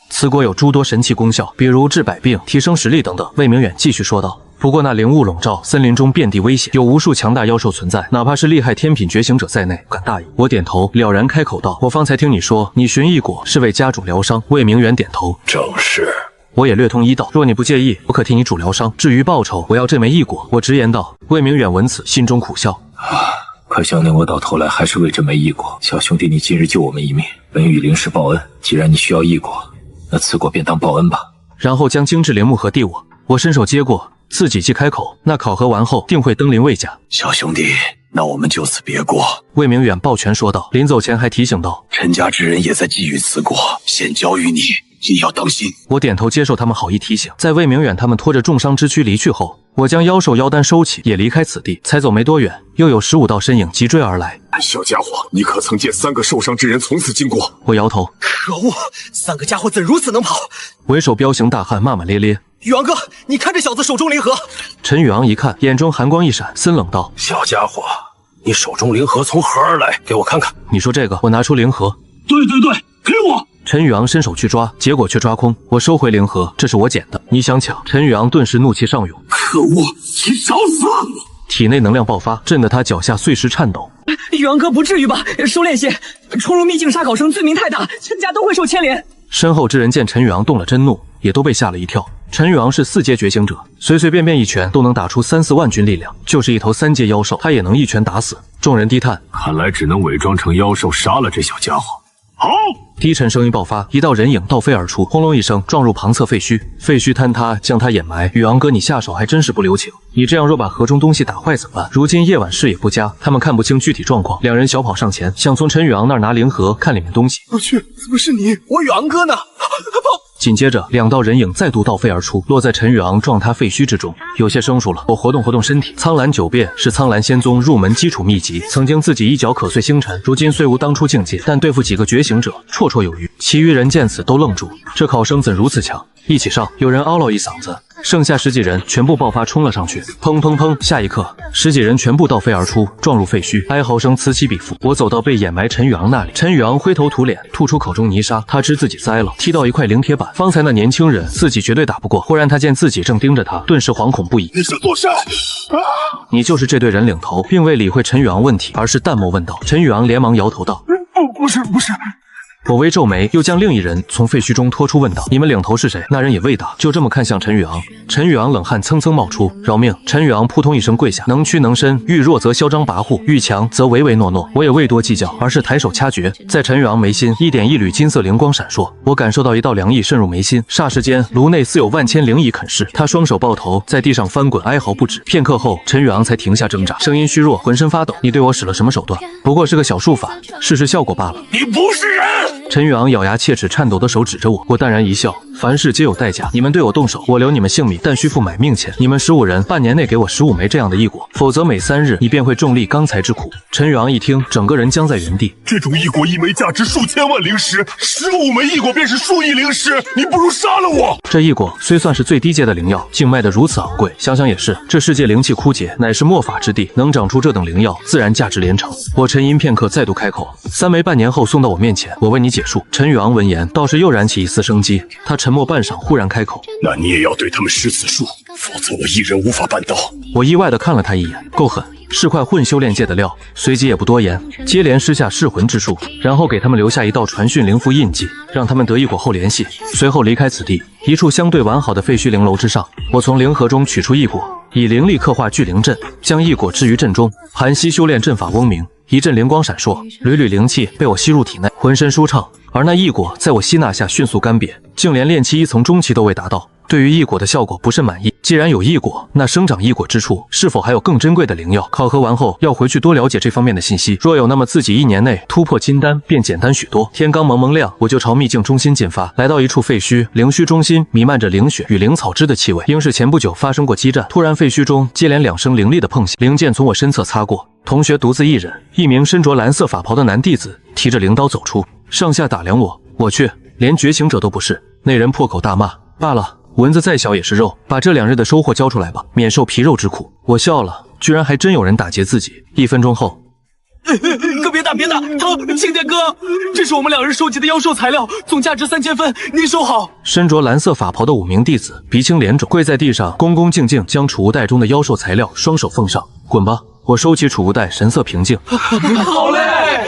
此果有诸多神奇功效，比如治百病、提升实力等等。魏明远继续说道。不过那灵物笼罩森林中遍地危险，有无数强大妖兽存在，哪怕是厉害天品觉醒者在内，不敢大意。我点头，了然开口道：我方才听你说你寻异果是为家主疗伤。魏明远点头，正是。我也略通医道，若你不介意，我可替你主疗伤。至于报酬，我要这枚异果。我直言道。魏明远闻此，心中苦笑。可想令我到头来还是为这枚异果。小兄弟，你今日救我们一命，本与灵石报恩。既然你需要异果，那此果便当报恩吧。然后将精致灵木盒递我，我伸手接过，自己既开口，那考核完后定会登临魏家。小兄弟，那我们就此别过。魏明远抱拳说道，临走前还提醒道：陈家之人也在觊觎此果，先交于你，你要当心。我点头接受他们好意提醒。在魏明远他们拖着重伤之躯离去后，我将妖兽妖丹收起，也离开此地。才走没多远，又有15道身影急追而来。小家伙，你可曾见3个受伤之人从此经过？我摇头。可恶，3个家伙怎如此能跑？为首彪形大汉骂骂咧咧。宇昂哥，你看这小子手中灵盒。陈宇昂一看，眼中寒光一闪，森冷道：小家伙，你手中灵盒从何而来？给我看看。你说这个？我拿出灵盒。对，给我。陈宇昂伸手去抓，结果却抓空。我收回灵盒，这是我捡的，你想抢？陈宇昂顿时怒气上涌。可恶，你找死！体内能量爆发，震得他脚下碎石颤抖。宇昂哥不至于吧？收敛些，冲入秘境杀考生罪名太大，陈家都会受牵连。身后之人见陈宇昂动了真怒，也都被吓了一跳。陈宇昂是4阶觉醒者，随随便便一拳都能打出3、4万军力量，就是一头3阶妖兽，他也能一拳打死。众人低叹，看来只能伪装成妖兽杀了这小家伙。好！低沉声音爆发，一道人影倒飞而出，轰隆一声撞入旁侧废墟，废墟坍塌，将他掩埋。宇昂哥，你下手还真是不留情，你这样若把河中东西打坏怎么办？如今夜晚视野不佳，他们看不清具体状况。两人小跑上前，想从陈宇昂那儿拿灵盒看里面东西。我去，怎么是你？我宇昂哥呢？紧接着，2道人影再度倒飞而出，落在陈宇昂撞塌废墟之中。有些生疏了，我活动活动身体。苍蓝9变是苍蓝仙宗入门基础秘籍，曾经自己一脚可碎星辰，如今虽无当初境界，但对付几个觉醒者绰绰有余。其余人见此都愣住，这考生怎如此强？一起上！有人嗷了一嗓子，剩下10几人全部爆发冲了上去，砰砰砰！下一刻，10几人全部倒飞而出，撞入废墟，哀嚎声此起彼伏。我走到被掩埋陈宇昂那里，陈宇昂灰头土脸，吐出口中泥沙，他知自己栽了，踢到一块灵铁板。方才那年轻人自己绝对打不过，忽然他见自己正盯着他，顿时惶恐不已。你是座山啊！你就是这队人领头，并未理会陈宇昂问题，而是淡漠问道。陈宇昂连忙摇头道：不是。我微皱眉，又将另一人从废墟中拖出，问道：“你们领头是谁？”那人也未答，就这么看向陈宇昂。陈宇昂冷汗蹭蹭冒出，饶命！陈宇昂扑通一声跪下，能屈能伸，遇弱则嚣张跋扈，遇强则唯唯诺诺。我也未多计较，而是抬手掐诀，在陈宇昂眉心一点一缕金色灵光闪烁，我感受到一道凉意渗入眉心，霎时间颅内似有万千灵意啃噬。他双手抱头，在地上翻滚，哀嚎不止。片刻后，陈宇昂才停下挣扎，声音虚弱，浑身发抖：“你对我使了什么手段？不过是个小术法，试试效果罢了。”你不是人！陈宇昂咬牙切齿，颤抖的手指着我，我淡然一笑：“凡事皆有代价，你们对我动手，我留你们性命，但需付买命钱。你们15人，半年内给我15枚这样的异果，否则每3日你便会重历刚才之苦。”陈宇昂一听，整个人僵在原地。这种异果1枚价值数千万灵石，15枚异果便是数亿灵石，你不如杀了我！这异果虽算是最低阶的灵药，竟卖得如此昂贵，想想也是，这世界灵气枯竭，乃是末法之地，能长出这等灵药，自然价值连城。我沉吟片刻，再度开口：“3枚半年后送到我面前，我为你解数。”陈宇昂闻言，倒是又燃起一丝生机。他沉默半晌，忽然开口：“那你也要对他们施此术，否则我一人无法办到。”我意外地看了他一眼，够狠，是块混修炼界的料。随即也不多言，接连施下噬魂之术，然后给他们留下一道传讯灵符印记，让他们得异果后联系。随后离开此地，一处相对完好的废墟灵楼之上，我从灵盒中取出异果，以灵力刻画聚灵阵，将异果置于阵中。盘膝修炼阵法嗡鸣，一阵灵光闪烁，缕缕灵气被我吸入体内，浑身舒畅。而那异果在我吸纳下迅速干瘪，竟连炼气1层中期都未达到。对于异果的效果不甚满意，既然有异果，那生长异果之处是否还有更珍贵的灵药？考核完后要回去多了解这方面的信息，若有，那么自己1年内突破金丹便简单许多。天刚蒙蒙亮，我就朝秘境中心进发，来到一处废墟，灵墟中心弥漫着灵血与灵草汁的气味，应是前不久发生过激战。突然废墟中接连2声凌厉的碰响，灵剑从我身侧擦过，同学独自一人，一名身着蓝色法袍的男弟子提着灵刀走出，上下打量我。我去，连觉醒者都不是。那人破口大骂：“罢了，蚊子再小也是肉，把这2日的收获交出来吧，免受皮肉之苦。”我笑了，居然还真有人打劫自己。1分钟后，哥别打，疼！青天哥，这是我们2人收集的妖兽材料，总价值3000分，您收好。身着蓝色法袍的5名弟子鼻青脸肿，跪在地上，恭恭敬敬将储物袋中的妖兽材料双手奉上。滚吧！我收起储物袋，神色平静。好嘞！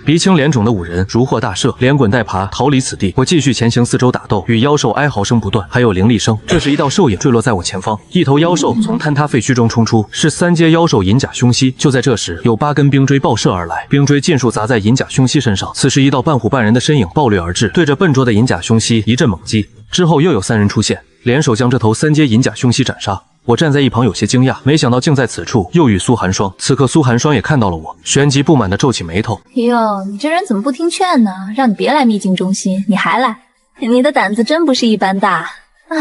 鼻青脸肿的5人如获大赦，连滚带爬逃离此地。我继续前行，四周打斗，与妖兽哀嚎声不断，还有灵力声。这时，一道兽影坠落在我前方，一头妖兽从坍塌废墟中冲出，是3阶妖兽银甲凶蜥。就在这时，有8根冰锥爆射而来，冰锥尽数砸在银甲凶蜥身上。此时，一道半虎半人的身影暴掠而至，对着笨拙的银甲凶蜥一阵猛击。之后又有3人出现，联手将这头3阶银甲凶蜥斩杀。我站在一旁有些惊讶，没想到竟在此处又遇苏寒霜。此刻苏寒霜也看到了我，旋即不满地皱起眉头：“哟，你这人怎么不听劝呢？让你别来秘境中心，你还来，你的胆子真不是一般大。唉，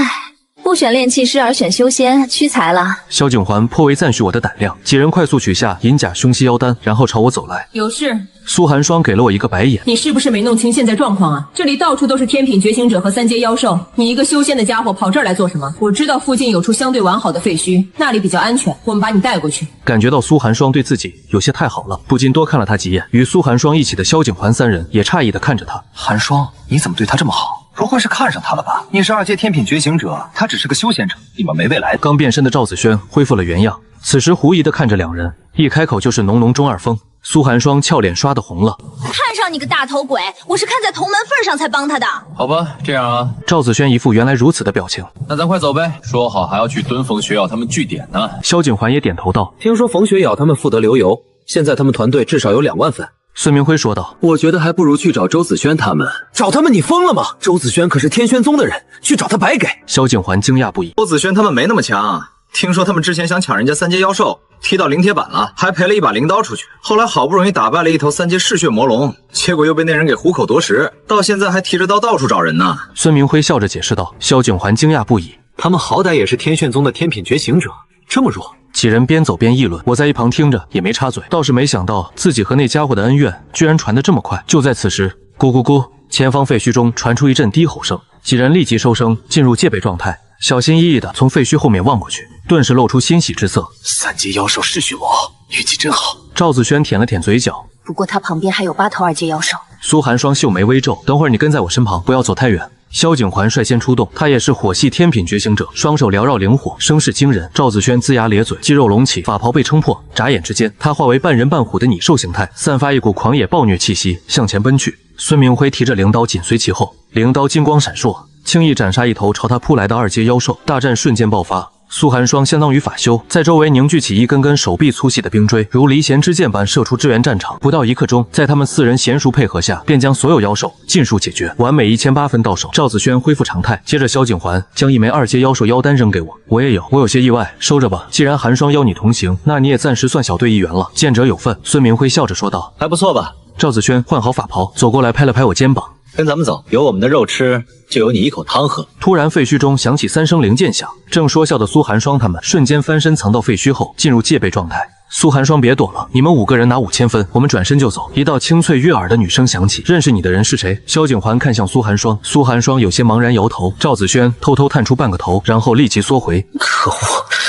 不选炼气师而选修仙，屈才了。”萧景环颇为赞许我的胆量，几人快速取下银甲凶蜥妖丹，然后朝我走来。有事？苏寒霜给了我一个白眼：“你是不是没弄清现在状况啊？这里到处都是天品觉醒者和3阶妖兽，你一个修仙的家伙跑这儿来做什么？我知道附近有处相对完好的废墟，那里比较安全，我们把你带过去。”感觉到苏寒霜对自己有些太好了，不禁多看了他几眼。与苏寒霜一起的萧景环3人也诧异地看着他：“寒霜，你怎么对他这么好？不会是看上他了吧？你是2阶天品觉醒者，他只是个修仙者，你们没未来。”刚变身的赵子轩恢复了原样，此时狐疑地看着2人，一开口就是浓浓中二风。苏寒霜俏脸刷的红了。看上你个大头鬼，我是看在同门份上才帮他的。好吧，这样啊。赵子轩一副原来如此的表情。那咱快走呗，说好还要去蹲冯雪瑶他们据点呢。萧景环也点头道：“听说冯雪瑶他们负责流油，现在他们团队至少有2万份。”孙明辉说道：“我觉得还不如去找周子轩他们。找他们？你疯了吗？周子轩可是天轩宗的人，去找他白给。”萧景环惊讶不已：“周子轩他们没那么强，听说他们之前想抢人家3阶妖兽，踢到灵铁板了，还赔了一把灵刀出去。后来好不容易打败了一头3阶嗜血魔龙，结果又被那人给虎口夺食，到现在还提着刀到处找人呢。”孙明辉笑着解释道。萧景环惊讶不已：“他们好歹也是天炫宗的天品觉醒者，这么弱？”几人边走边议论，我在一旁听着也没插嘴，倒是没想到自己和那家伙的恩怨居然传得这么快。就在此时，咕咕咕，前方废墟中传出一阵低吼声，几人立即收声，进入戒备状态，小心翼翼地从废墟后面望过去，顿时露出欣喜之色。3阶妖兽嗜血魔，运气真好。赵子轩舔了舔嘴角，不过他旁边还有8头2阶妖兽。苏寒霜秀眉微皱，等会儿你跟在我身旁，不要走太远。萧景环率先出动，他也是火系天品觉醒者，双手缭绕灵火，声势惊人。赵子轩龇牙咧嘴，肌肉隆起，法袍被撑破，眨眼之间，他化为半人半虎的拟兽形态，散发一股狂野暴虐气息，向前奔去。孙明辉提着灵刀紧随其后，灵刀金光闪烁，轻易斩杀一头朝他扑来的2阶妖兽，大战瞬间爆发。苏寒霜相当于法修，在周围凝聚起一根根手臂粗细的冰锥，如离弦之箭般射出支援战场。不到1刻钟，在他们4人娴熟配合下，便将所有妖兽尽数解决，完美1008分到手。赵子轩恢复常态，接着萧景环将一枚2阶妖兽妖丹扔给我，我也有，我有些意外，收着吧。既然寒霜邀你同行，那你也暂时算小队一员了，见者有份。孙明辉笑着说道：“还不错吧？”赵子轩换好法袍，走过来拍了拍我肩膀。跟咱们走，有我们的肉吃，就有你一口汤喝。突然，废墟中响起3声灵剑响，正说笑的苏寒霜他们瞬间翻身藏到废墟后，进入戒备状态。苏寒霜，别躲了，你们5个人拿5000分，我们转身就走。一道清脆悦耳的女声响起：“认识你的人是谁？”萧景环看向苏寒霜，苏寒霜有些茫然摇头。赵子轩偷偷探出半个头，然后立即缩回。可恶，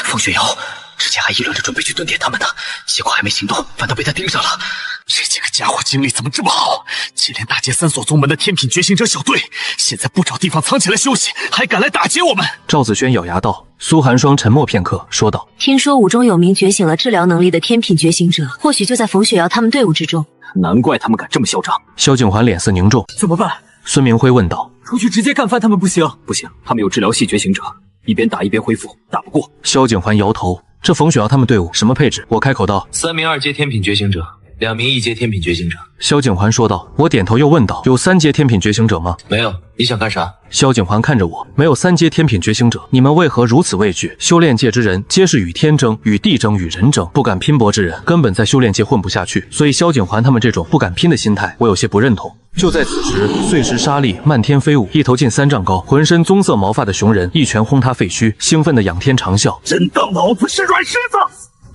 风雪瑶之前还议论着准备去蹲点他们呢，结果还没行动，反倒被他盯上了。这几个家伙精力怎么这么好？接连打劫3所宗门的天品觉醒者小队，现在不找地方藏起来休息，还敢来打劫我们！赵子轩咬牙道。苏寒霜沉默片刻，说道：“听说5中有名觉醒了治疗能力的天品觉醒者，或许就在冯雪瑶他们队伍之中。难怪他们敢这么嚣张。”萧景环脸色凝重：“怎么办？”孙明辉问道：“出去直接干翻他们不行？不行，他们有治疗系觉醒者，一边打一边恢复，打不过。”萧景环摇头：“这冯雪瑶他们队伍什么配置？”我开口道：“3名2阶天品觉醒者，2名1阶天品觉醒者。”萧景环说道。我点头又问道：“有3阶天品觉醒者吗？”没有，你想干啥？萧景环看着我：“没有3阶天品觉醒者，你们为何如此畏惧？修炼界之人皆是与天争、与地争、与人争，不敢拼搏之人根本在修炼界混不下去。所以萧景环他们这种不敢拼的心态，我有些不认同。”就在此时，碎石沙砾漫天飞舞，一头近3丈高、浑身棕色毛发的熊人一拳轰塌废墟，兴奋的仰天长啸：“真当老子是软柿子！”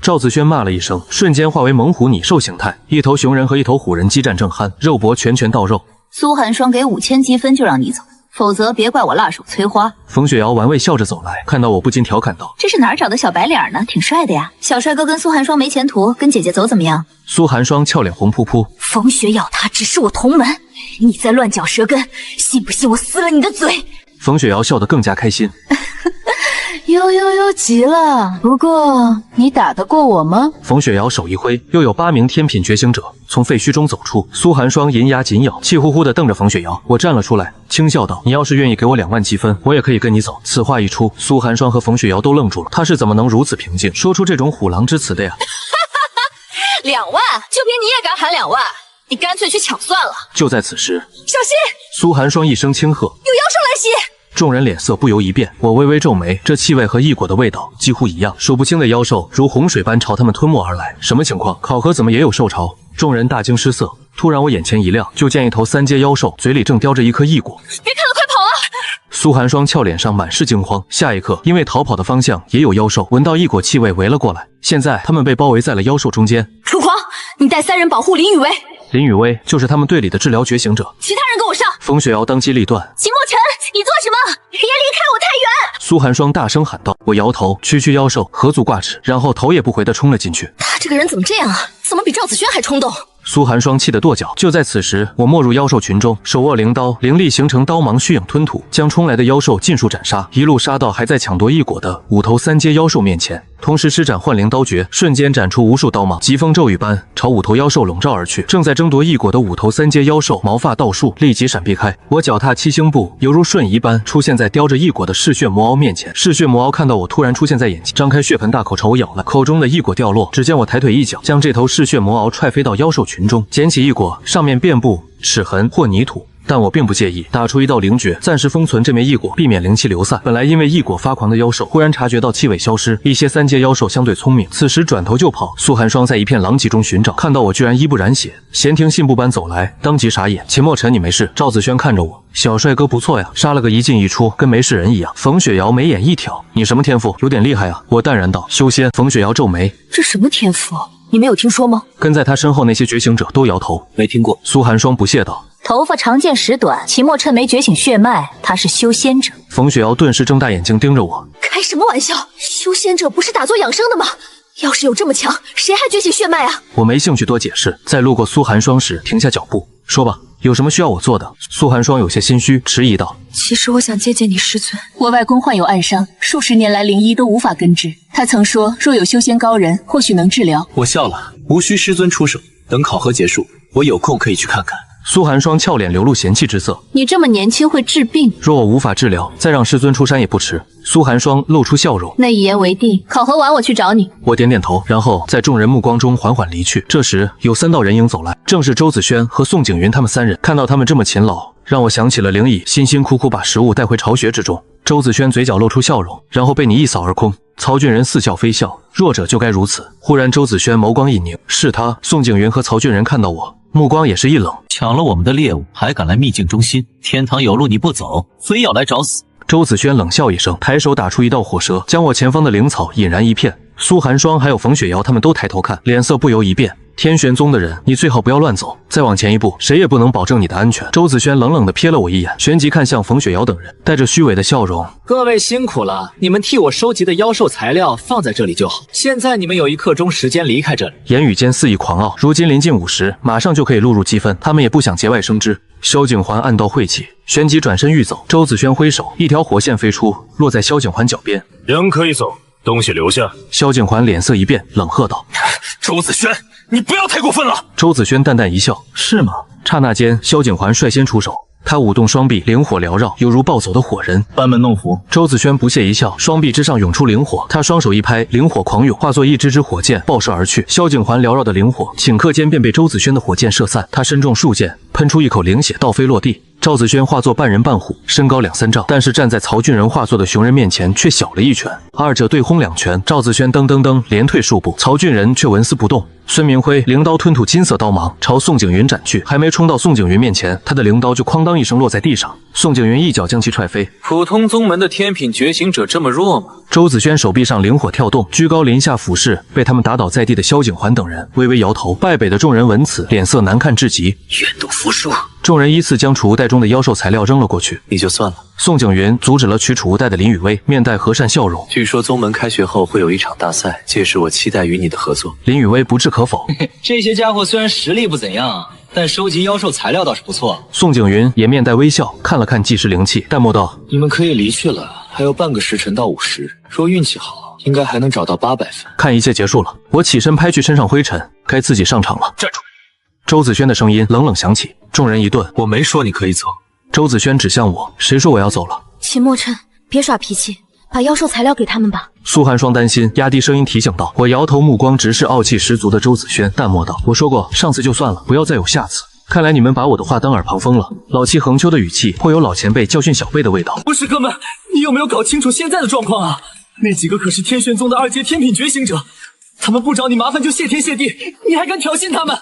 赵子轩骂了一声，瞬间化为猛虎拟兽形态，一头熊人和一头虎人激战正酣，肉搏拳拳到肉。苏寒霜给5000积分就让你走，否则别怪我辣手摧花。冯雪瑶玩味笑着走来，看到我不禁调侃道：“这是哪儿找的小白脸呢？挺帅的呀。小帅哥跟苏寒霜没前途，跟姐姐走怎么样？”苏寒霜俏脸红扑扑：“冯雪瑶她只是我同门，你在乱嚼舌根，信不信我撕了你的嘴？”冯雪瑶笑得更加开心。呦，急了。不过你打得过我吗？冯雪瑶手一挥，又有8名天品觉醒者从废墟中走出。苏寒霜银牙紧咬，气呼呼地瞪着冯雪瑶。我站了出来，轻笑道：“你要是愿意给我2万积分，我也可以跟你走。”此话一出，苏寒霜和冯雪瑶都愣住了。他是怎么能如此平静，说出这种虎狼之词的呀？2万，就凭你也敢喊2万？你干脆去抢算了。就在此时，小心！苏寒霜一声轻喝，有妖兽来袭！众人脸色不由一变，我微微皱眉，这气味和异果的味道几乎一样，数不清的妖兽如洪水般朝他们吞没而来。什么情况？考核怎么也有兽潮？众人大惊失色。突然我眼前一亮，就见一头3阶妖兽嘴里正叼着一颗异果。别看了，快跑啊！苏寒霜俏脸上满是惊慌，下一刻，因为逃跑的方向也有妖兽闻到异果气味围了过来。现在他们被包围在了妖兽中间。楚狂，你带3人保护林雨薇。林雨薇就是他们队里的治疗觉醒者。其他人跟我上。冯雪瑶当机立断。秦墨尘，你做什么？别离开我太远！苏寒霜大声喊道。我摇头，区妖兽合足挂齿，然后头也不回地冲了进去。他这个人怎么这样啊？怎么比赵子轩还冲动？苏寒霜气得跺脚。就在此时，我没入妖兽群中，手握灵刀，灵力形成刀芒，虚影吞吐，将冲来的妖兽尽数斩杀，一路杀到还在抢夺异果的5头3阶妖兽面前，同时施展幻灵刀诀，瞬间斩出无数刀芒，疾风骤雨般朝5头妖兽笼罩而去。正在争夺异果的5头3阶妖兽毛发倒竖，立即闪避开。我脚踏七星步，犹如瞬移般出现在叼着异果的嗜血魔鳌面前。嗜血魔鳌看到我突然出现在眼前，张开血盆大口朝我咬来，口中的异果掉落，只见我抬腿一脚，将这头嗜血魔鳌踹飞到妖兽群中，捡起异果，上面遍布齿痕或泥土。但我并不介意，打出一道灵诀，暂时封存这枚异果，避免灵气流散。本来因为异果发狂的妖兽，忽然察觉到气味消失，一些3阶妖兽相对聪明，此时转头就跑。苏寒霜在一片狼藉中寻找，看到我居然衣不染血，闲庭信步般走来，当即傻眼。秦墨尘，你没事？赵子轩看着我，小帅哥不错呀，杀了个一进一出，跟没事人一样。冯雪瑶眉眼一挑，你什么天赋？有点厉害啊。我淡然道，修仙。冯雪瑶皱眉，这什么天赋？你没有听说吗？跟在他身后那些觉醒者都摇头，没听过。苏寒霜不屑道，头发长见识短，秦墨趁没觉醒血脉，他是修仙者。冯雪瑶顿时睁大眼睛盯着我，开什么玩笑？修仙者不是打坐养生的吗？要是有这么强，谁还觉醒血脉啊？我没兴趣多解释，在路过苏寒霜时停下脚步，说吧，有什么需要我做的？苏寒霜有些心虚，迟疑道，其实我想借鉴你师尊。我外公患有暗伤，数十年来灵医都无法根治。他曾说，若有修仙高人，或许能治疗。我笑了，无需师尊出手，等考核结束，我有空可以去看看。苏寒霜俏脸流露嫌弃之色，你这么年轻会治病，若我无法治疗，再让师尊出山也不迟。苏寒霜露出笑容，那一言为定，考核完我去找你。我点点头，然后在众人目光中缓缓离去。这时有3道人影走来，正是周子轩和宋景云他们3人。看到他们这么勤劳，让我想起了灵异辛辛苦苦把食物带回巢穴之中。周子轩嘴角露出笑容，然后被你一扫而空。曹俊仁似笑非笑，弱者就该如此。忽然周子轩眸光一凝，是他。宋景云和曹俊仁看到我，目光也是一冷，抢了我们的猎物，还敢来秘境中心？天堂有路你不走，非要来找死！周子轩冷笑一声，抬手打出一道火蛇，将我前方的灵草引燃一片。苏寒霜还有冯雪瑶他们都抬头看，脸色不由一变。天玄宗的人，你最好不要乱走，再往前一步，谁也不能保证你的安全。周子轩冷冷地瞥了我一眼，旋即看向冯雪瑶等人，带着虚伪的笑容，各位辛苦了，你们替我收集的妖兽材料放在这里就好。现在你们有1刻钟时间离开这里。言语间肆意狂傲，如今临近5时，马上就可以录入积分，他们也不想节外生枝。萧景环暗道晦气，旋即转身欲走。周子轩挥手，一条火线飞出，落在萧景环脚边。人可以走，东西留下。萧景环脸色一变，冷喝道：周子轩，你不要太过分了。周子轩淡淡一笑，是吗？刹那间，萧景环率先出手，他舞动双臂，灵火缭绕，犹如暴走的火人，班门弄斧。周子轩不屑一笑，双臂之上涌出灵火，他双手一拍，灵火狂涌，化作一支支火箭爆射而去。萧景环缭绕的灵火，顷刻间便被周子轩的火箭射散，他身中数箭，喷出一口灵血，倒飞落地。赵子轩化作半人半虎，身高2、3丈，但是站在曹俊仁化作的熊人面前却小了一拳。二者对轰2拳，赵子轩噔噔噔连退数步，曹俊仁却纹丝不动。孙明辉灵刀吞吐金色刀芒，朝宋景云斩去，还没冲到宋景云面前，他的灵刀就哐当一声落在地上。宋景云一脚将其踹飞。普通宗门的天品觉醒者这么弱吗？周子轩手臂上灵火跳动，居高临下俯视被他们打倒在地的萧景环等人，微微摇头。败北的众人闻此，脸色难看至极。愿赌服输。众人依次将储物袋中的妖兽材料扔了过去。你就算了。宋景云阻止了取储物袋的林雨薇，面带和善笑容。据说宗门开学后会有一场大赛，届时我期待与你的合作。林雨薇不置可否。这些家伙虽然实力不怎样，但收集妖兽材料倒是不错。宋景云也面带微笑，看了看计时灵气，淡漠道：你们可以离去了，还有半个时辰到5时，若运气好，应该还能找到800分。看一切结束了，我起身拍去身上灰尘，该自己上场了。站住！周子轩的声音冷冷响起，众人一顿。我没说你可以走。周子轩指向我，谁说我要走了？秦墨尘，别耍脾气，把妖兽材料给他们吧。苏寒霜担心，压低声音提醒道。我摇头，目光直视傲气十足的周子轩，淡漠道：我说过，上次就算了，不要再有下次。看来你们把我的话当耳旁风了。老气横秋的语气，颇有老前辈教训小辈的味道。不是哥们，你有没有搞清楚现在的状况啊？那几个可是天玄宗的2阶天品觉醒者，他们不找你麻烦就谢天谢地，你还敢挑衅他们？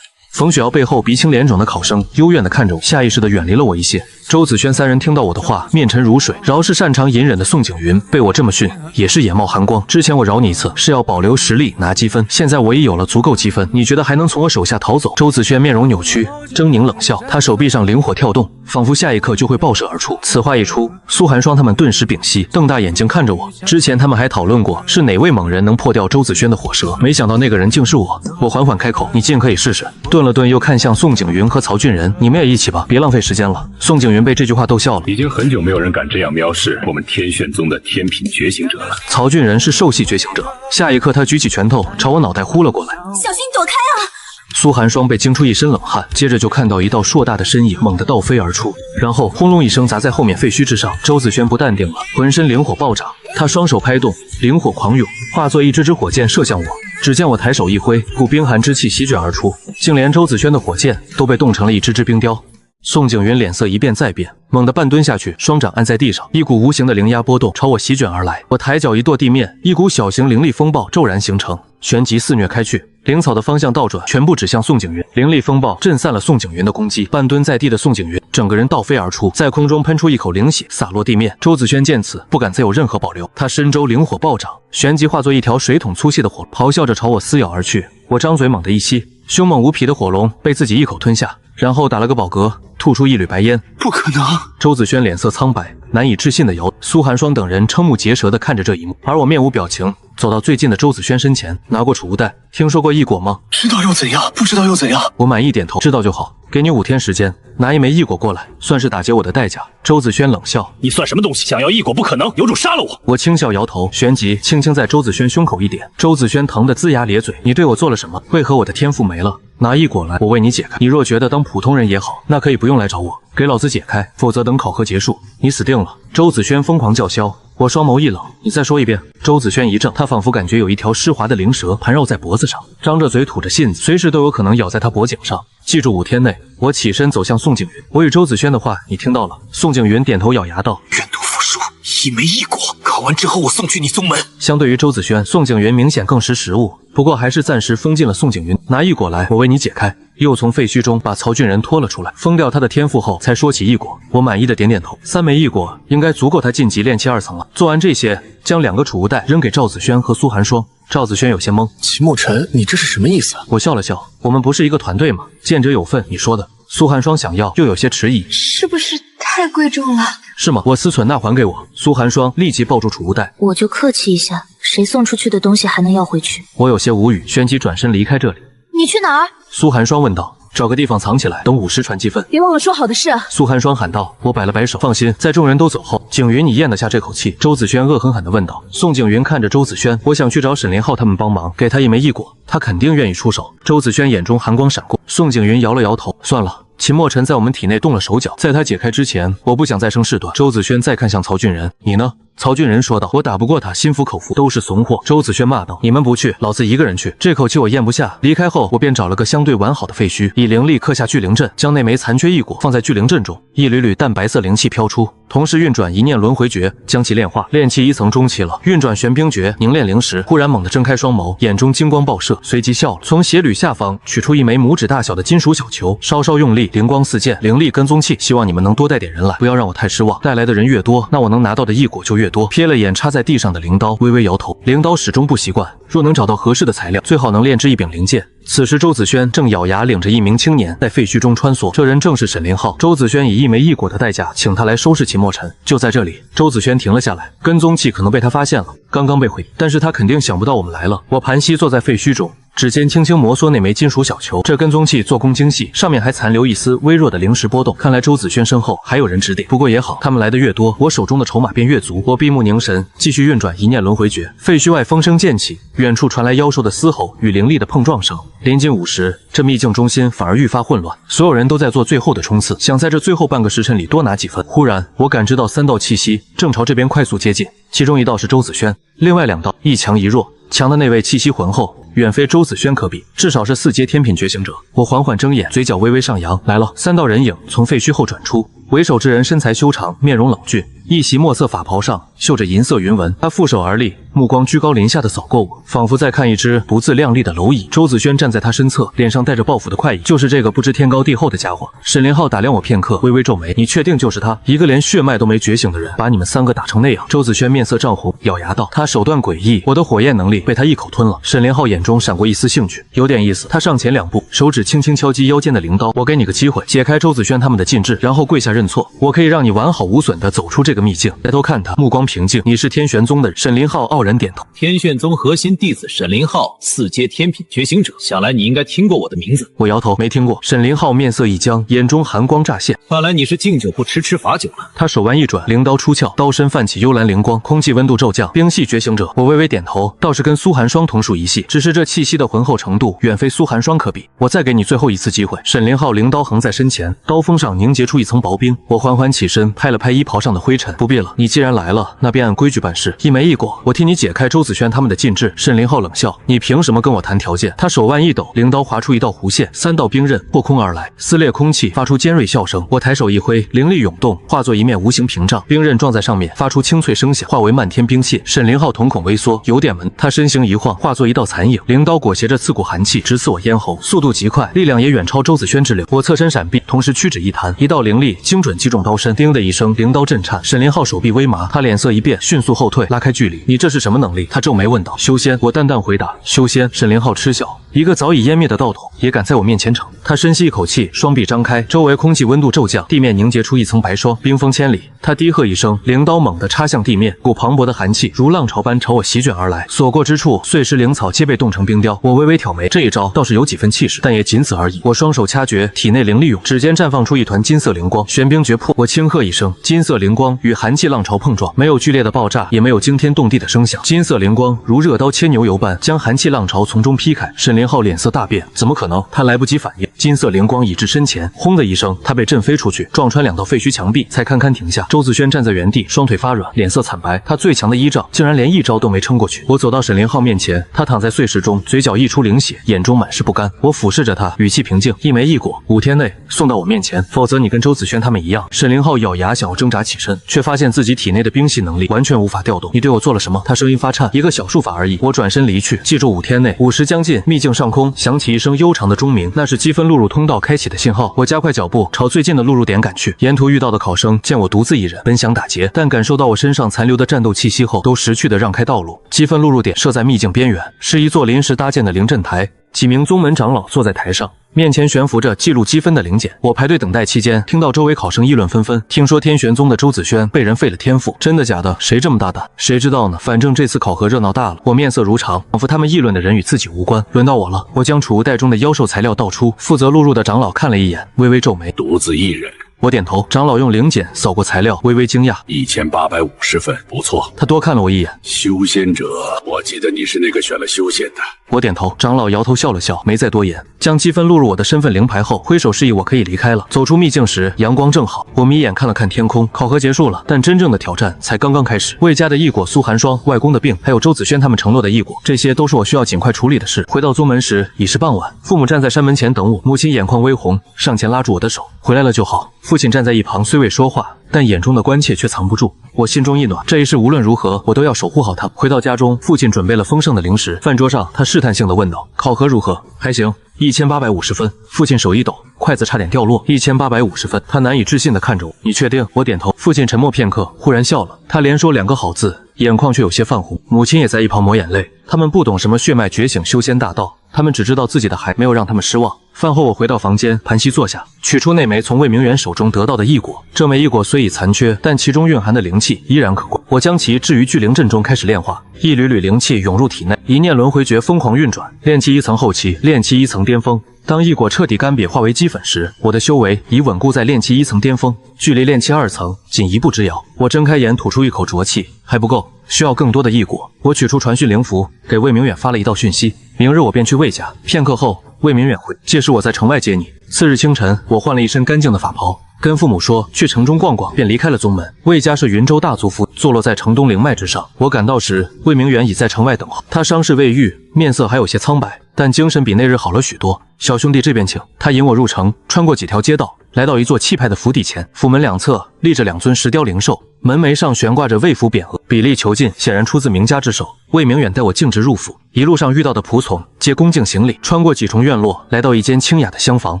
冯雪瑶背后鼻青脸肿的考生幽怨地看着我，下意识地远离了我一些。周子轩3人听到我的话，面沉如水。饶是擅长隐忍的宋景云被我这么训，也是眼冒寒光。之前我饶你一次是要保留实力拿积分，现在我已有了足够积分，你觉得还能从我手下逃走？周子轩面容扭曲，狰狞冷笑，他手臂上灵火跳动，仿佛下一刻就会爆射而出。此话一出，苏寒霜他们顿时屏息，瞪大眼睛看着我。之前他们还讨论过是哪位猛人能破掉周子轩的火蛇，没想到那个人竟是我。我缓缓开口：“你尽可以试试。”顿了顿，又看向宋景云和曹俊仁：“你们也一起吧，别浪费时间了。”宋景云被这句话逗笑了。已经很久没有人敢这样藐视我们天玄宗的天品觉醒者了。曹俊仁是兽系觉醒者，下一刻他举起拳头朝我脑袋呼了过来。小心躲开啊！苏寒霜被惊出一身冷汗，接着就看到一道硕大的身影猛地倒飞而出，然后轰隆一声砸在后面废墟之上。周子轩不淡定了，浑身灵火暴涨，他双手拍动，灵火狂涌，化作一支支火箭射向我。只见我抬手一挥，股冰寒之气席卷而出，竟连周子轩的火箭都被冻成了一支支冰雕。宋景云脸色一变再变，猛地半蹲下去，双掌按在地上，一股无形的灵压波动朝我席卷而来。我抬脚一跺地面，一股小型灵力风暴骤然形成，旋即肆虐开去。灵草的方向倒转，全部指向宋景云。灵力风暴震散了宋景云的攻击，半蹲在地的宋景云整个人倒飞而出，在空中喷出一口灵血，洒落地面。周子轩见此，不敢再有任何保留，他身周灵火暴涨，旋即化作一条水桶粗细的火，咆哮着朝我撕咬而去。我张嘴猛地一吸，凶猛无匹的火龙被自己一口吞下，然后打了个饱嗝，吐出一缕白烟。不可能！周子轩脸色苍白，难以置信的摇。苏寒霜等人瞠目结舌的看着这一幕，而我面无表情，走到最近的周子轩身前，拿过储物袋。听说过异果吗？知道又怎样？不知道又怎样？我满意点头，知道就好。给你5天时间，拿一枚异果过来，算是打劫我的代价。周子轩冷笑：“你算什么东西？想要异果不可能，有种杀了我！”我轻笑摇头，旋即轻轻在周子轩胸口一点。周子轩疼得龇牙咧嘴：“你对我做了什么？为何我的天赋没了？拿异果来，我为你解开。你若觉得当普通人也好，那可以不用来找我，给老子解开，否则等考核结束，你死定了。”周子轩疯狂叫嚣。我双眸一冷，你再说一遍。周子轩一怔，他仿佛感觉有一条湿滑的灵蛇盘绕在脖子上，张着嘴吐着信子，随时都有可能咬在他脖颈上。记住5天内。我起身走向宋景云，我与周子轩的话你听到了。宋景云点头咬牙道：“愿赌服输，1枚异果，考完之后我送去你宗门。”相对于周子轩，宋景云明显更识时务，不过还是暂时封禁了宋景云。拿异果来，我为你解开。又从废墟中把曹俊仁拖了出来，封掉他的天赋后，才说起异果。我满意的点点头，3枚异果应该足够他晋级炼气2层了。做完这些，将2个储物袋扔给赵子轩和苏寒霜。赵子轩有些懵，秦墨尘，你这是什么意思？我笑了笑，我们不是一个团队吗？见者有份，你说的。苏寒霜想要，又有些迟疑，是不是太贵重了？是吗？我思忖，那还给我。苏寒霜立即抱住储物袋，我就客气一下，谁送出去的东西还能要回去？我有些无语，旋即转身离开这里。你去哪儿？苏寒霜问道。找个地方藏起来，等午时传积分。别忘了说好的事啊！苏寒霜喊道。我摆了摆手，放心，在众人都走后，景云你咽得下这口气？周子轩恶狠狠地问道。宋景云看着周子轩，我想去找沈连浩他们帮忙，给他1枚异果，他肯定愿意出手。周子轩眼中寒光闪过，宋景云摇了摇头，算了。秦墨尘在我们体内动了手脚，在他解开之前，我不想再生事端。周子轩再看向曹俊仁，你呢？曹俊仁说道，我打不过他，心服口服，都是怂货。周子轩骂道，你们不去，老子一个人去。这口气我咽不下。离开后，我便找了个相对完好的废墟，以灵力刻下聚灵阵，将那枚残缺异果放在聚灵阵中，一缕缕淡白色灵气飘出，同时运转一念轮回诀，将其炼化。炼气1层中期了，运转玄冰诀，凝练灵石。忽然猛地睁开双眸，眼中金光爆射，随即笑了，从鞋履下方取出1枚拇指大小的金属小球，稍稍用力，灵光四溅，灵力跟踪器。希望你们能多带点人来，不要让我太失望。带来的人越多，那我能拿到的异果就越多。瞥了眼插在地上的灵刀，微微摇头。灵刀始终不习惯，若能找到合适的材料，最好能炼制一柄灵剑。此时周子轩正咬牙领着一名青年在废墟中穿梭，这人正是沈凌浩。周子轩以1枚异果的代价请他来收拾秦墨尘。就在这里，周子轩停了下来，跟踪器可能被他发现了，刚刚被毁，但是他肯定想不到我们来了。我盘膝坐在废墟中，指尖轻轻摩挲那枚金属小球，这跟踪器做工精细，上面还残留一丝微弱的灵石波动。看来周子轩身后还有人指点，不过也好，他们来的越多，我手中的筹码便越足。我闭目凝神，继续运转一念轮回诀。废墟外风声渐起，远处传来妖兽的嘶吼与灵力的碰撞声。临近午时，这秘境中心反而愈发混乱，所有人都在做最后的冲刺，想在这最后半个时辰里多拿几分。忽然，我感知到3道气息正朝这边快速接近，其中1道是周子轩，另外2道一强一弱。强的那位气息浑厚，远非周子轩可比，至少是4阶天品觉醒者。我缓缓睁眼，嘴角微微上扬，来了。3道人影从废墟后转出，为首之人身材修长，面容冷峻，一袭墨色法袍上绣着银色云纹。他负手而立，目光居高临下的扫过我，仿佛在看一只不自量力的蝼蚁。周子轩站在他身侧，脸上带着报复的快意，就是这个不知天高地厚的家伙。沈凌浩打量我片刻，微微皱眉，你确定就是他？一个连血脉都没觉醒的人，把你们3个打成那样？周子轩面色涨红，咬牙道，他手段诡异，我的火焰能力被他一口吞了。沈凌浩眼中闪过一丝兴趣，有点意思。他上前2步，手指轻轻敲击腰间的灵刀，我给你个机会，解开周子轩他们的禁制，然后跪下认错，我可以让你完好无损的走出这个秘境。抬头看他，目光平静。你是天玄宗的人。沈林浩傲然点头。天玄宗核心弟子沈林浩，4阶天品觉醒者，想来你应该听过我的名字。我摇头，没听过。沈林浩面色一僵，眼中寒光乍现。看来你是敬酒不吃吃罚酒了。他手腕一转，灵刀出鞘，刀身泛起幽蓝灵光，空气温度骤降。冰系觉醒者，我微微点头，倒是跟苏寒霜同属一系，只是这气息的浑厚程度远非苏寒霜可比。我再给你最后一次机会。沈林浩灵刀横在身前，刀锋上凝结出一层薄冰。我缓缓起身，拍了拍衣袍上的灰尘。不必了，你既然来了，那便按规矩办事，一没一果，我替你解开周子轩他们的禁制。沈林浩冷笑，你凭什么跟我谈条件？他手腕一抖，灵刀划出一道弧线，3道冰刃破空而来，撕裂空气，发出尖锐笑声。我抬手一挥，灵力涌动，化作一面无形屏障，冰刃撞在上面，发出清脆声响，化为漫天冰屑。沈林浩瞳孔微缩，有点稳。他身形一晃，化作一道残影，灵刀裹挟着刺骨寒气，直刺我咽喉，速度极快，力量也远超周子轩之流。我侧身闪避，同时屈指一弹，一道灵力精准击中刀身，叮的一声，灵刀震颤。沈林浩手臂微麻，他脸色一变，迅速后退，拉开距离。你这是什么能力？他皱眉问道。修仙，我淡淡回答。修仙。沈林浩嗤笑，一个早已湮灭的道统也敢在我面前逞。他深吸一口气，双臂张开，周围空气温度骤降，地面凝结出一层白霜，冰封千里。他低喝一声，灵刀猛地插向地面，股磅礴的寒气如浪潮般朝我席卷而来，所过之处碎石灵草皆被冻成冰雕。我微微挑眉，这一招倒是有几分气势，但也仅此而已。我双手掐诀，体内灵力涌，指尖绽放出一团金色灵光，玄冰诀破。我轻喝一声，金色灵光与寒气浪潮碰撞，没有剧烈的爆炸，也没有惊天动地的声响，金色灵光如热刀切牛油般将寒气浪潮从中劈开。沈林浩脸色大变，怎么可能？他来不及反应，金色灵光已至身前，轰的一声，他被震飞出去，撞穿2道废墟墙壁，才堪堪停下。周子轩站在原地，双腿发软，脸色惨白，他最强的1丈竟然连1招都没撑过去。我走到沈林浩面前，他躺在碎石中，嘴角溢出灵血，眼中满是不甘。我俯视着他，语气平静，一枚一果，5天内送到我面前，否则你跟周子轩他们一样。沈林浩咬牙想要挣扎起身，却发现自己体内的冰系能力完全无法调动。你对我做了什么？他声音发颤，一个小术法而已。我转身离去，记住5天内。午时将近，秘境上空响起一声悠长的钟鸣，那是积分录入通道开启的信号。我加快脚步朝最近的录入点赶去，沿途遇到的考生见我独自一人，本想打劫，但感受到我身上残留的战斗气息后，都识趣的让开道路。积分录入点设在秘境边缘，是一座临时搭建的灵阵台。几名宗门长老坐在台上，面前悬浮着记录积分的灵简。我排队等待期间，听到周围考生议论纷纷，听说天玄宗的周子轩被人废了天赋，真的假的？谁这么大胆？谁知道呢？反正这次考核热闹大了。我面色如常，仿佛他们议论的人与自己无关。轮到我了，我将储物袋中的妖兽材料倒出，负责录入的长老看了一眼，微微皱眉。独自一人。我点头，长老用灵简扫过材料，微微惊讶，1850分，不错。他多看了我一眼。修仙者，我记得你是那个选了修仙的。我点头，长老摇头笑了笑，没再多言，将积分录入我的身份灵牌后，挥手示意我可以离开了。走出秘境时，阳光正好，我眯眼看了看天空。考核结束了，但真正的挑战才刚刚开始。魏家的异果苏寒霜，外公的病，还有周子轩他们承诺的异果，这些都是我需要尽快处理的事。回到宗门时已是傍晚，父母站在山门前等我，母亲眼眶微红，上前拉住我的手，回来了就好。父亲站在一旁，虽未说话，但眼中的关切却藏不住。我心中一暖，这一世无论如何，我都要守护好他。回到家中，父亲准备了丰盛的零食，饭桌上，他试探性地问道：“考核如何？”“还行，1850分。”父亲手一抖，筷子差点掉落。1850分，他难以置信地看着我。“你确定？”我点头。父亲沉默片刻，忽然笑了。他连说2个好字，眼眶却有些泛红。母亲也在一旁抹眼泪。他们不懂什么血脉觉醒修仙大道，他们只知道自己的孩没有让他们失望。饭后我回到房间，盘膝坐下，取出那枚从魏明远手中得到的异果。这枚异果虽已残缺，但其中蕴含的灵气依然可观。我将其置于聚灵阵中，开始炼化。一缕缕灵气涌入体内，一念轮回诀疯狂运转，炼气1层后期，炼气1层巅峰。当异果彻底干瘪化为齑粉时，我的修为已稳固在炼气1层巅峰，距离炼气2层仅1步之遥。我睁开眼，吐出一口浊气，还不够，需要更多的异果。我取出传讯灵符，给魏明远发了一道讯息：明日我便去魏家。片刻后，魏明远回，届时我在城外接你。次日清晨，我换了一身干净的法袍，跟父母说去城中逛逛，便离开了宗门。魏家是云州大族府，坐落在城东灵脉之上。我赶到时，魏明远已在城外等候。他伤势未愈，面色还有些苍白，但精神比那日好了许多。小兄弟这边请。他引我入城，穿过几条街道，来到一座气派的府邸前。府门两侧立着2尊石雕灵兽，门楣上悬挂着魏府匾额，比例遒劲，显然出自名家之手。魏明远带我径直入府，一路上遇到的仆从皆恭敬行礼。穿过几重院落，来到一间清雅的厢房，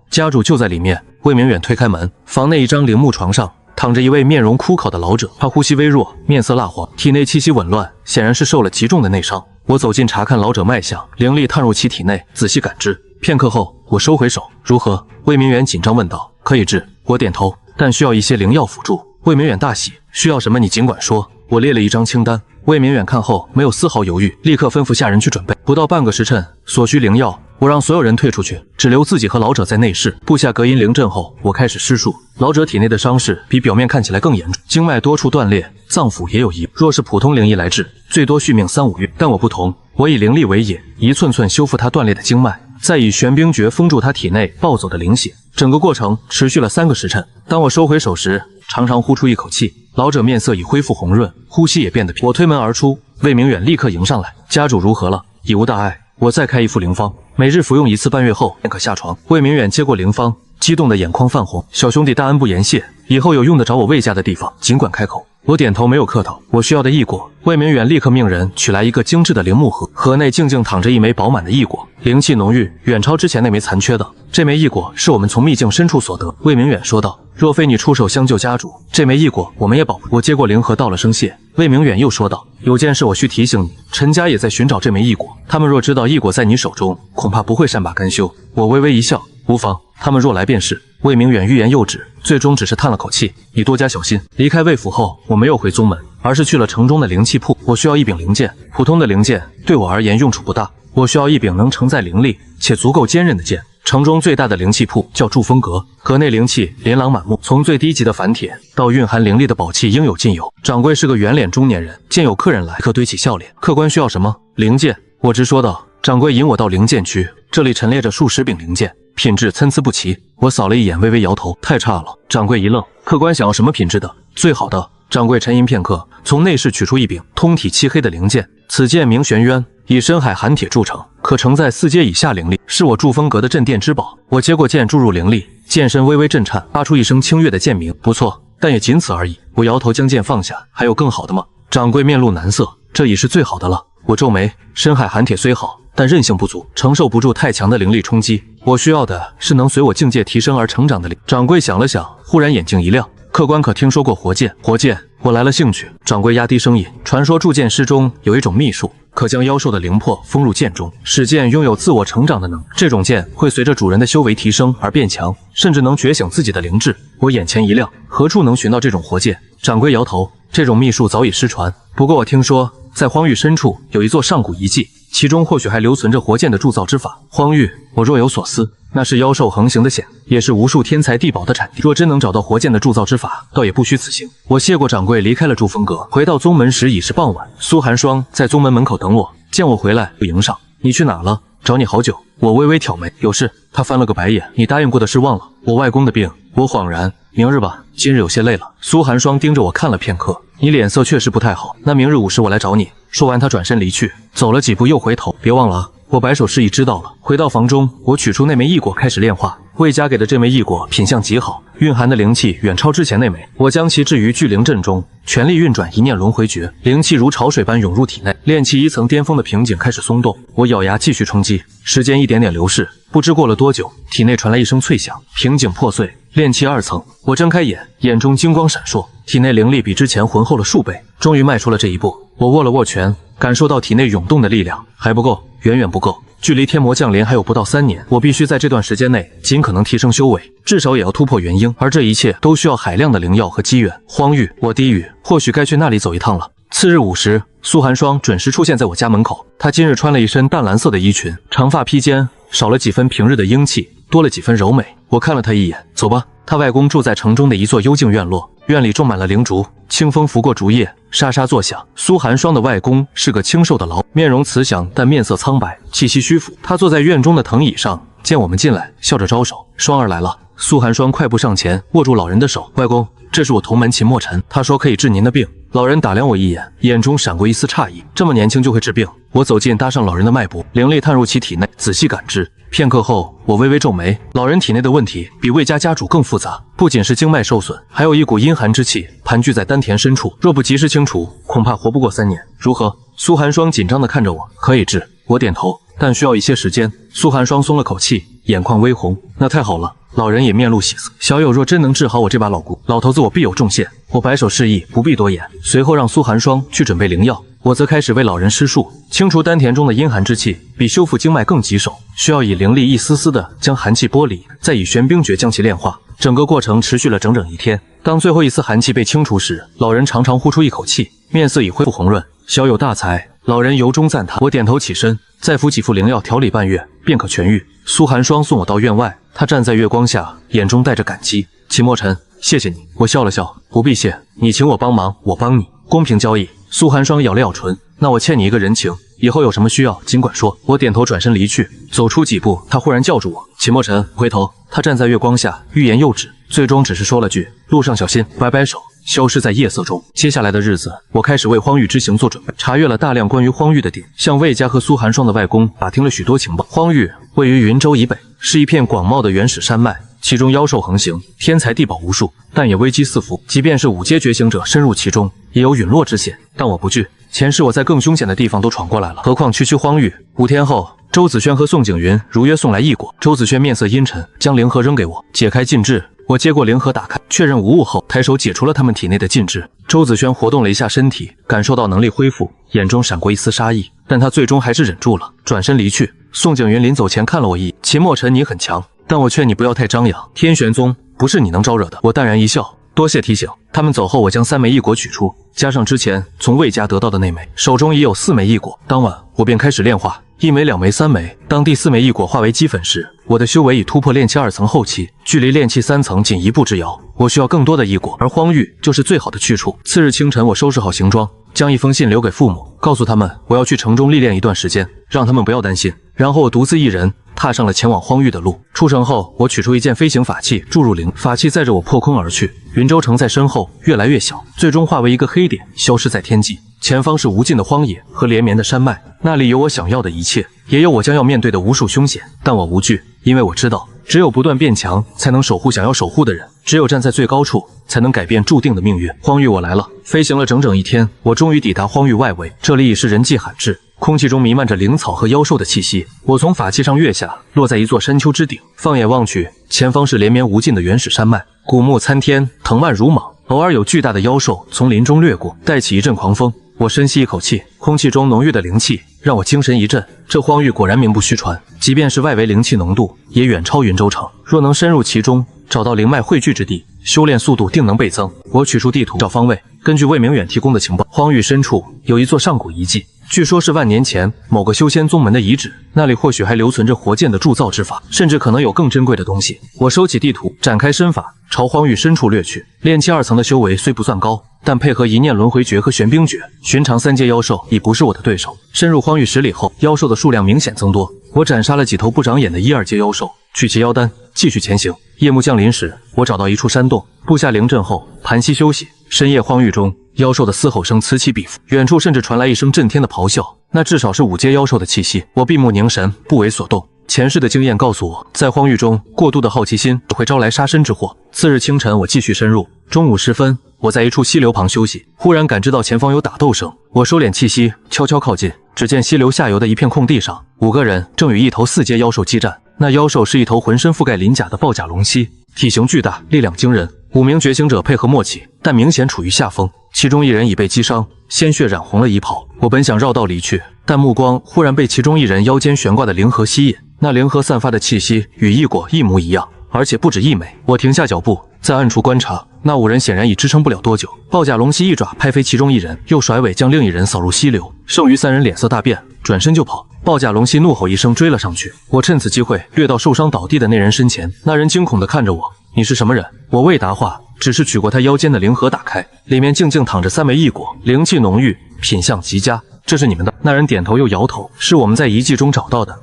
家主就在里面。魏明远推开门，房内一张陵木床上躺着一位面容枯槁的老者，他呼吸微弱，面色蜡黄，体内气息紊乱，显然是受了极重的内伤。我走近查看老者脉象，灵力探入其体内，仔细感知。片刻后，我收回手。如何？魏明远紧张问道。可以治。我点头。但需要一些灵药辅助。魏明远大喜，需要什么你尽管说。我列了一张清单，魏明远看后没有丝毫犹豫，立刻吩咐下人去准备。不到半个时辰，所需灵药我让所有人退出去，只留自己和老者在内室。布下隔音灵阵后，我开始施术。老者体内的伤势比表面看起来更严重，经脉多处断裂，脏腑也有异。若是普通灵医来治，最多续命3、5月，但我不同，我以灵力为引，一寸寸修复他断裂的经脉，再以玄冰诀封住他体内暴走的灵血。整个过程持续了3个时辰。当我收回手时，长长呼出一口气，老者面色已恢复红润，呼吸也变得平。我推门而出，魏明远立刻迎上来：“家主如何了？”“已无大碍，我再开一副灵方，每日服用1次，半月后便可下床。”魏明远接过灵方，激动的眼眶泛红：“小兄弟大恩不言谢，以后有用得着我魏家的地方，尽管开口。”我点头没有客套，我需要的异果。魏明远立刻命人取来一个精致的灵木盒，盒内静静躺着一枚饱满的异果，灵气浓郁，远超之前那枚残缺的。这枚异果是我们从秘境深处所得。魏明远说道：“若非你出手相救家主，这枚异果我们也保不住。”我接过灵盒道了声谢。魏明远又说道：“有件事我需提醒你，陈家也在寻找这枚异果，他们若知道异果在你手中，恐怕不会善罢甘休。”我微微一笑：“无妨，他们若来便是。”魏明远欲言又止，最终只是叹了口气：“你多加小心。”离开魏府后，我没有回宗门，而是去了城中的灵气铺。我需要一柄灵剑，普通的灵剑对我而言用处不大，我需要一柄能承载灵力且足够坚韧的剑。城中最大的灵气铺叫祝风阁，阁内灵气琳琅满目，从最低级的凡铁到蕴含灵力的宝器应有尽有。掌柜是个圆脸中年人，见有客人来，立刻堆起笑脸：“客官需要什么？”“灵剑。”我直说道。掌柜引我到灵剑区，这里陈列着数十柄灵剑，品质参差不齐。我扫了一眼，微微摇头：“太差了。”掌柜一愣：“客官想要什么品质的？”“最好的。”掌柜沉吟片刻，从内室取出一柄通体漆黑的灵剑，此剑名玄渊，以深海寒铁铸成，可承载4阶以下灵力，是我祝风阁的镇店之宝。我接过剑，注入灵力，剑身微微震颤，发出一声清越的剑鸣：“不错，但也仅此而已。”我摇头将剑放下：“还有更好的吗？”掌柜面露难色：“这已是最好的了。”我皱眉：“深海寒铁虽好，但韧性不足，承受不住太强的灵力冲击。我需要的是能随我境界提升而成长的灵。”掌柜想了想，忽然眼睛一亮：“客官可听说过活剑？”“活剑？”我来了兴趣。掌柜压低声音：“传说铸剑师中有一种秘术，可将妖兽的灵魄封入剑中，使剑拥有自我成长的能力。这种剑会随着主人的修为提升而变强，甚至能觉醒自己的灵智。”我眼前一亮：“何处能寻到这种活剑？”掌柜摇头：“这种秘术早已失传，不过我听说在荒域深处有一座上古遗迹，其中或许还留存着活剑的铸造之法。荒域，我若有所思，那是妖兽横行的险，也是无数天才地宝的产地。若真能找到活剑的铸造之法，倒也不虚此行。”我谢过掌柜，离开了祝风阁。回到宗门时已是傍晚，苏寒霜在宗门门口等我，见我回来就迎上：“你去哪了？找你好久。”我微微挑眉：“有事。”他翻了个白眼：“你答应过的事忘了？我外公的病。”我恍然：“明日吧，今日有些累了。”苏寒霜盯着我看了片刻：“你脸色确实不太好，那明日午时我来找你。”说完他转身离去，走了几步又回头：“别忘了啊。”我摆手示意知道了。回到房中，我取出那枚异果开始炼化。魏家给的这枚异果品相极好，蕴含的灵气远超之前那枚。我将其置于聚灵阵中，全力运转一念轮回诀，灵气如潮水般涌入体内，炼气1层巅峰的瓶颈开始松动。我咬牙继续冲击，时间一点点流逝，不知过了多久，体内传来一声脆响，瓶颈破碎，炼气2层。我睁开眼，眼中金光闪烁，体内灵力比之前浑厚了数倍，终于迈出了这一步。我握了握拳，感受到体内涌动的力量，还不够，远远不够。距离天魔降临还有不到3年，我必须在这段时间内尽可能提升修为，至少也要突破元婴，而这一切都需要海量的灵药和机缘。荒域，我低语，或许该去那里走一趟了。次日午时，苏寒霜准时出现在我家门口。她今日穿了一身淡蓝色的衣裙，长发披肩，少了几分平日的英气，多了几分柔美。我看了她一眼，走吧。她外公住在城中的一座幽静院落，院里种满了灵竹，清风拂过竹叶，沙沙作响。苏寒霜的外公是个清瘦的老，面容慈祥，但面色苍白，气息虚浮。他坐在院中的藤椅上，见我们进来，笑着招手：“霜儿来了。”苏寒霜快步上前，握住老人的手：“外公，这是我同门秦墨尘，他说可以治您的病。”老人打量我一眼，眼中闪过一丝诧异：“这么年轻就会治病？”我走近，搭上老人的脉搏，灵力探入其体内，仔细感知。片刻后，我微微皱眉，老人体内的问题比魏家家主更复杂，不仅是经脉受损，还有一股阴寒之气盘踞在丹田深处，若不及时清除，恐怕活不过3年。如何？苏寒霜紧张地看着我：“可以治。”我点头，但需要一些时间。苏寒霜松了口气，眼眶微红：“那太好了。”老人也面露喜色：“小友若真能治好我这把老骨，老头子我必有重谢。”我摆手示意不必多言，随后让苏寒霜去准备灵药。我则开始为老人施术，清除丹田中的阴寒之气，比修复经脉更棘手，需要以灵力一丝丝的将寒气剥离，再以玄冰诀将其炼化。整个过程持续了整整1天。当最后一丝寒气被清除时，老人长长呼出一口气，面色已恢复红润，小有大才。老人由衷赞叹。我点头起身，再服几副灵药调理半月，便可痊愈。苏寒霜送我到院外，他站在月光下，眼中带着感激。秦墨尘，谢谢你。我笑了笑，不必谢，你请我帮忙，我帮你，公平交易。苏寒霜咬了咬唇，那我欠你一个人情，以后有什么需要尽管说。我点头转身离去，走出几步，他忽然叫住我，秦墨尘，回头。他站在月光下，欲言又止，最终只是说了句路上小心，摆摆手，消失在夜色中。接下来的日子，我开始为荒域之行做准备，查阅了大量关于荒域的点，向魏家和苏寒霜的外公打听了许多情报。荒域位于云州以北，是一片广袤的原始山脉，其中妖兽横行，天材地宝无数，但也危机四伏。即便是5阶觉醒者深入其中，也有陨落之险。但我不惧，前世我在更凶险的地方都闯过来了，何况区荒域。5天后，周子轩和宋景云如约送来异果。周子轩面色阴沉，将灵盒扔给我，解开禁制。我接过灵盒打开，确认无误后，抬手解除了他们体内的禁制。周子轩活动了一下身体，感受到能力恢复，眼中闪过一丝杀意，但他最终还是忍住了，转身离去。宋景云临走前看了我一眼，秦墨尘，你很强，但我劝你不要太张扬，天玄宗不是你能招惹的。我淡然一笑，多谢提醒。他们走后，我将3枚异果取出，加上之前从魏家得到的那枚，手中已有4枚异果。当晚我便开始炼化，1枚、2枚、3枚。当第4枚异果化为齑粉时，我的修为已突破炼气2层后期，距离炼气3层仅1步之遥。我需要更多的异果，而荒域就是最好的去处。次日清晨，我收拾好行装，将一封信留给父母，告诉他们我要去城中历练一段时间，让他们不要担心。然后我独自一人踏上了前往荒域的路。出城后，我取出一件飞行法器，注入灵，法器载着我破空而去。云州城在身后越来越小，最终化为一个黑点，消失在天际。前方是无尽的荒野和连绵的山脉，那里有我想要的一切，也有我将要面对的无数凶险。但我无惧，因为我知道，只有不断变强，才能守护想要守护的人；只有站在最高处，才能改变注定的命运。荒域我来了，飞行了整整1天，我终于抵达荒域外围。这里已是人迹罕至，空气中弥漫着灵草和妖兽的气息。我从法器上跃下，落在一座山丘之顶，放眼望去，前方是连绵无尽的原始山脉，古木参天，藤蔓如莽，偶尔有巨大的妖兽从林中掠过，带起一阵狂风。我深吸一口气，空气中浓郁的灵气让我精神一振。这荒域果然名不虚传，即便是外围灵气浓度，也远超云州城。若能深入其中，找到灵脉汇聚之地，修炼速度定能倍增。我取出地图找方位，根据魏明远提供的情报，荒域深处有一座上古遗迹，据说是万年前某个修仙宗门的遗址，那里或许还留存着活剑的铸造之法，甚至可能有更珍贵的东西。我收起地图，展开身法，朝荒域深处掠去。炼气2层的修为虽不算高，但配合一念轮回诀和玄冰诀，寻常3阶妖兽已不是我的对手。深入荒域10里后，妖兽的数量明显增多，我斩杀了几头不长眼的1、2阶妖兽，取其妖丹，继续前行。夜幕降临时，我找到一处山洞，布下灵阵后盘膝休息。深夜荒域中，妖兽的嘶吼声此起彼伏，远处甚至传来一声震天的咆哮，那至少是5阶妖兽的气息。我闭目凝神，不为所动。前世的经验告诉我，在荒域中过度的好奇心只会招来杀身之祸。次日清晨，我继续深入。中午时分，我在一处溪流旁休息，忽然感知到前方有打斗声。我收敛气息，悄悄靠近，只见溪流下游的一片空地上，5个人正与一头4阶妖兽激战。那妖兽是一头浑身覆盖鳞甲的豹甲龙蜥，体型巨大，力量惊人。5名觉醒者配合默契，但明显处于下风。其中1人已被击伤，鲜血染红了衣袍。我本想绕道离去，但目光忽然被其中1人腰间悬挂的灵盒吸引。那灵盒散发的气息与异果一模一样，而且不止1枚。我停下脚步，在暗处观察。那5人显然已支撑不了多久。豹甲龙蜥一爪拍飞其中1人，又甩尾将另1人扫入溪流。剩余3人脸色大变，转身就跑。豹甲龙蜥怒吼一声追了上去。我趁此机会掠到受伤倒地的那人身前。那人惊恐地看着我，你是什么人？我未答话，只是取过他腰间的灵盒打开，里面静静躺着3枚异果，灵气浓郁，品相极佳。这是你们的？那人点头又摇头，是我们在遗迹中找到的。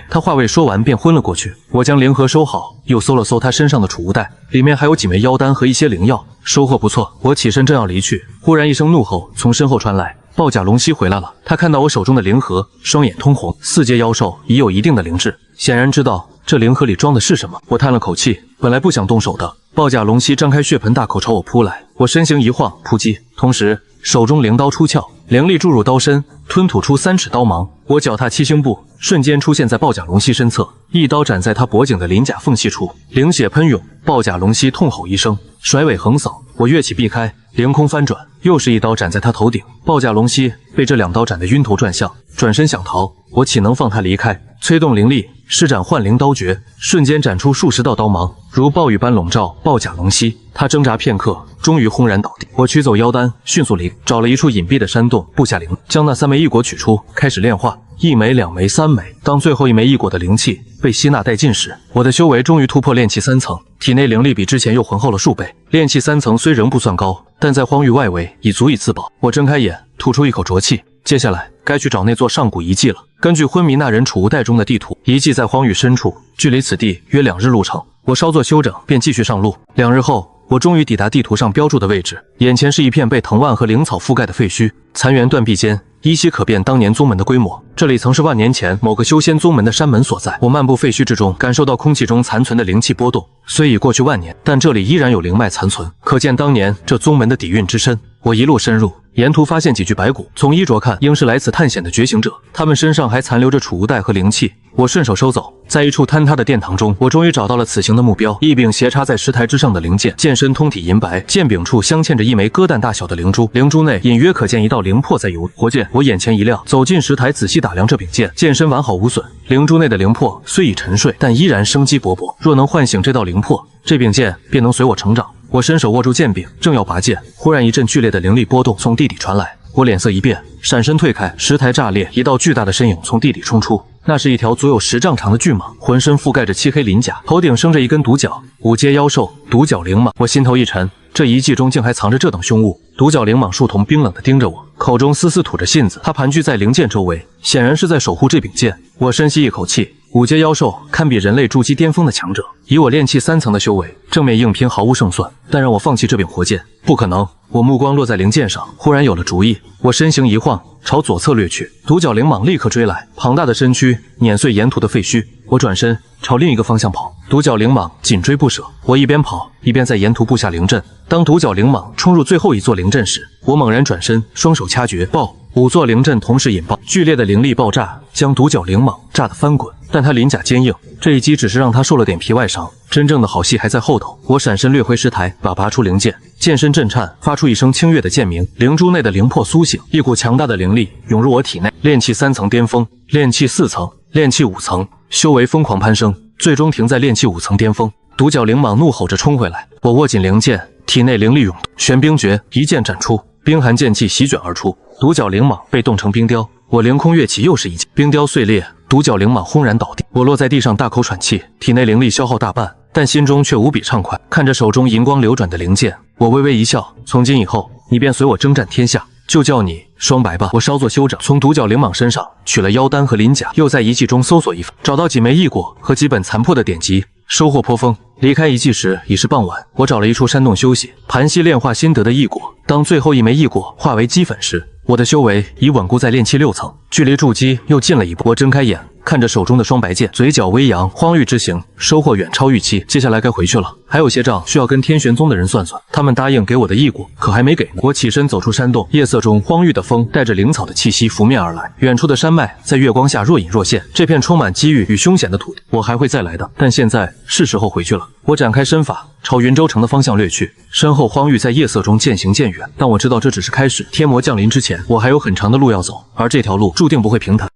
他话未说完便昏了过去。我将灵盒收好，又搜了搜他身上的储物袋，里面还有几枚妖丹和一些灵药，收获不错。我起身正要离去，忽然一声怒吼从身后传来，豹甲龙蜥回来了。他看到我手中的灵盒，双眼通红。4阶妖兽已有一定的灵智，显然知道这灵盒里装的是什么。我叹了口气，本来不想动手的。豹甲龙蜥张开血盆大口朝我扑来，我身形一晃，扑击，同时手中灵刀出鞘，灵力注入刀身，吞吐出3尺刀芒。我脚踏7星步，瞬间出现在豹甲龙蜥身侧，一刀斩在他脖颈的鳞甲缝隙处，灵血喷涌。豹甲龙蜥痛吼一声，甩尾横扫，我跃起避开，凌空翻转，又是一刀斩在他头顶。报价龙息被这2刀斩得晕头转向，转身想逃，我岂能放他离开？催动灵力，施展幻灵刀诀，瞬间斩出数十道刀芒，如暴雨般笼罩报甲龙息。他挣扎片刻，终于轰然倒地。我取走妖丹，迅速离，找了一处隐蔽的山洞，布下灵，将那3枚异果取出，开始炼化。1枚、2枚、3枚。当最后1枚异果的灵气被吸纳殆尽时，我的修为终于突破炼气3层，体内灵力比之前又浑厚了数倍。炼气3层虽仍不算高，但在荒域外围已足以自保。我睁开眼，吐出一口浊气。接下来该去找那座上古遗迹了。根据昏迷那人储物袋中的地图，遗迹在荒域深处，距离此地约2日路程。我稍作休整，便继续上路。2日后，我终于抵达地图上标注的位置，眼前是一片被藤蔓和灵草覆盖的废墟，残垣断壁间依稀可辨当年宗门的规模。这里曾是万年前某个修仙宗门的山门所在。我漫步废墟之中，感受到空气中残存的灵气波动。虽已过去万年，但这里依然有灵脉残存，可见当年这宗门的底蕴之深。我一路深入，沿途发现几具白骨，从衣着看，应是来此探险的觉醒者。他们身上还残留着储物袋和灵气，我顺手收走。在一处坍塌的殿堂中，我终于找到了此行的目标，一柄斜插在石台之上的灵剑，剑身通体银白，剑柄处镶嵌着1枚鸽蛋大小的灵珠，灵珠内隐约可见一道灵魄在游活剑。我眼前一亮，走进石台，仔细打量这柄剑，剑身完好无损，灵珠内的灵魄虽已沉睡，但依然生机勃勃。若能唤醒这道灵魄，这柄剑便能随我成长。我伸手握住剑柄，正要拔剑，忽然一阵剧烈的灵力波动从地底传来，我脸色一变，闪身退开，石台炸裂，一道巨大的身影从地底冲出。那是一条足有10丈长的巨蟒，浑身覆盖着漆黑鳞甲，头顶生着一根独角，5阶妖兽独角灵蟒。我心头一沉，这遗迹中竟还藏着这等凶物。独角灵蟒树瞳冰冷地盯着我，口中丝丝吐着信子。它盘踞在灵剑周围，显然是在守护这柄剑。我深吸一口气，5阶妖兽堪比人类筑基巅峰的强者，以我炼气3层的修为，正面硬拼毫无胜算。但让我放弃这柄活剑，不可能。我目光落在灵剑上，忽然有了主意。我身形一晃，朝左侧掠去，独角灵蟒立刻追来，庞大的身躯碾碎沿途的废墟。我转身朝另一个方向跑，独角灵蟒紧追不舍。我一边跑一边在沿途布下灵阵。当独角灵蟒冲入最后一座灵阵时，我猛然转身，双手掐诀，爆！5座灵阵同时引爆，剧烈的灵力爆炸将独角灵蟒炸得翻滚。但它鳞甲坚硬，这一击只是让它受了点皮外伤，真正的好戏还在后头。我闪身掠回石台，拔出灵剑，剑身震颤，发出一声清越的剑鸣。灵珠内的灵魄苏醒，一股强大的灵力涌入我体内。炼气3层巅峰，炼气4层，炼气5层，修为疯狂攀升，最终停在炼气5层巅峰。独角灵蟒怒吼着冲回来，我握紧灵剑，体内灵力涌动，玄冰诀一剑斩出，冰寒剑气席卷而出，独角灵蟒被冻成冰雕。我凌空跃起，又是一剑，冰雕碎裂，独角灵蟒轰然倒地。我落在地上，大口喘气，体内灵力消耗大半，但心中却无比畅快。看着手中银光流转的灵剑，我微微一笑。从今以后，你便随我征战天下，就叫你双白吧。我稍作休整，从独角灵蟒身上取了妖丹和鳞甲，又在遗迹中搜索一番，找到几枚异果和几本残破的典籍，收获颇丰。离开遗迹时已是傍晚，我找了一处山洞休息，盘膝炼化新得的异果。当最后1枚异果化为齑粉时，我的修为已稳固在炼气6层，距离筑基又近了一步。我睁开眼，看着手中的双白剑，嘴角微扬。荒域之行收获远超预期，接下来该回去了。还有些账需要跟天玄宗的人算算，他们答应给我的异果可还没给呢。我起身走出山洞，夜色中荒域的风带着灵草的气息拂面而来，远处的山脉在月光下若隐若现。这片充满机遇与凶险的土地，我还会再来的，但现在是时候回去了。我展开身法，朝云州城的方向掠去，身后荒域在夜色中渐行渐远，但我知道这只是开始。天魔降临之前，我还有很长的路要走，而这条路注定不会平坦。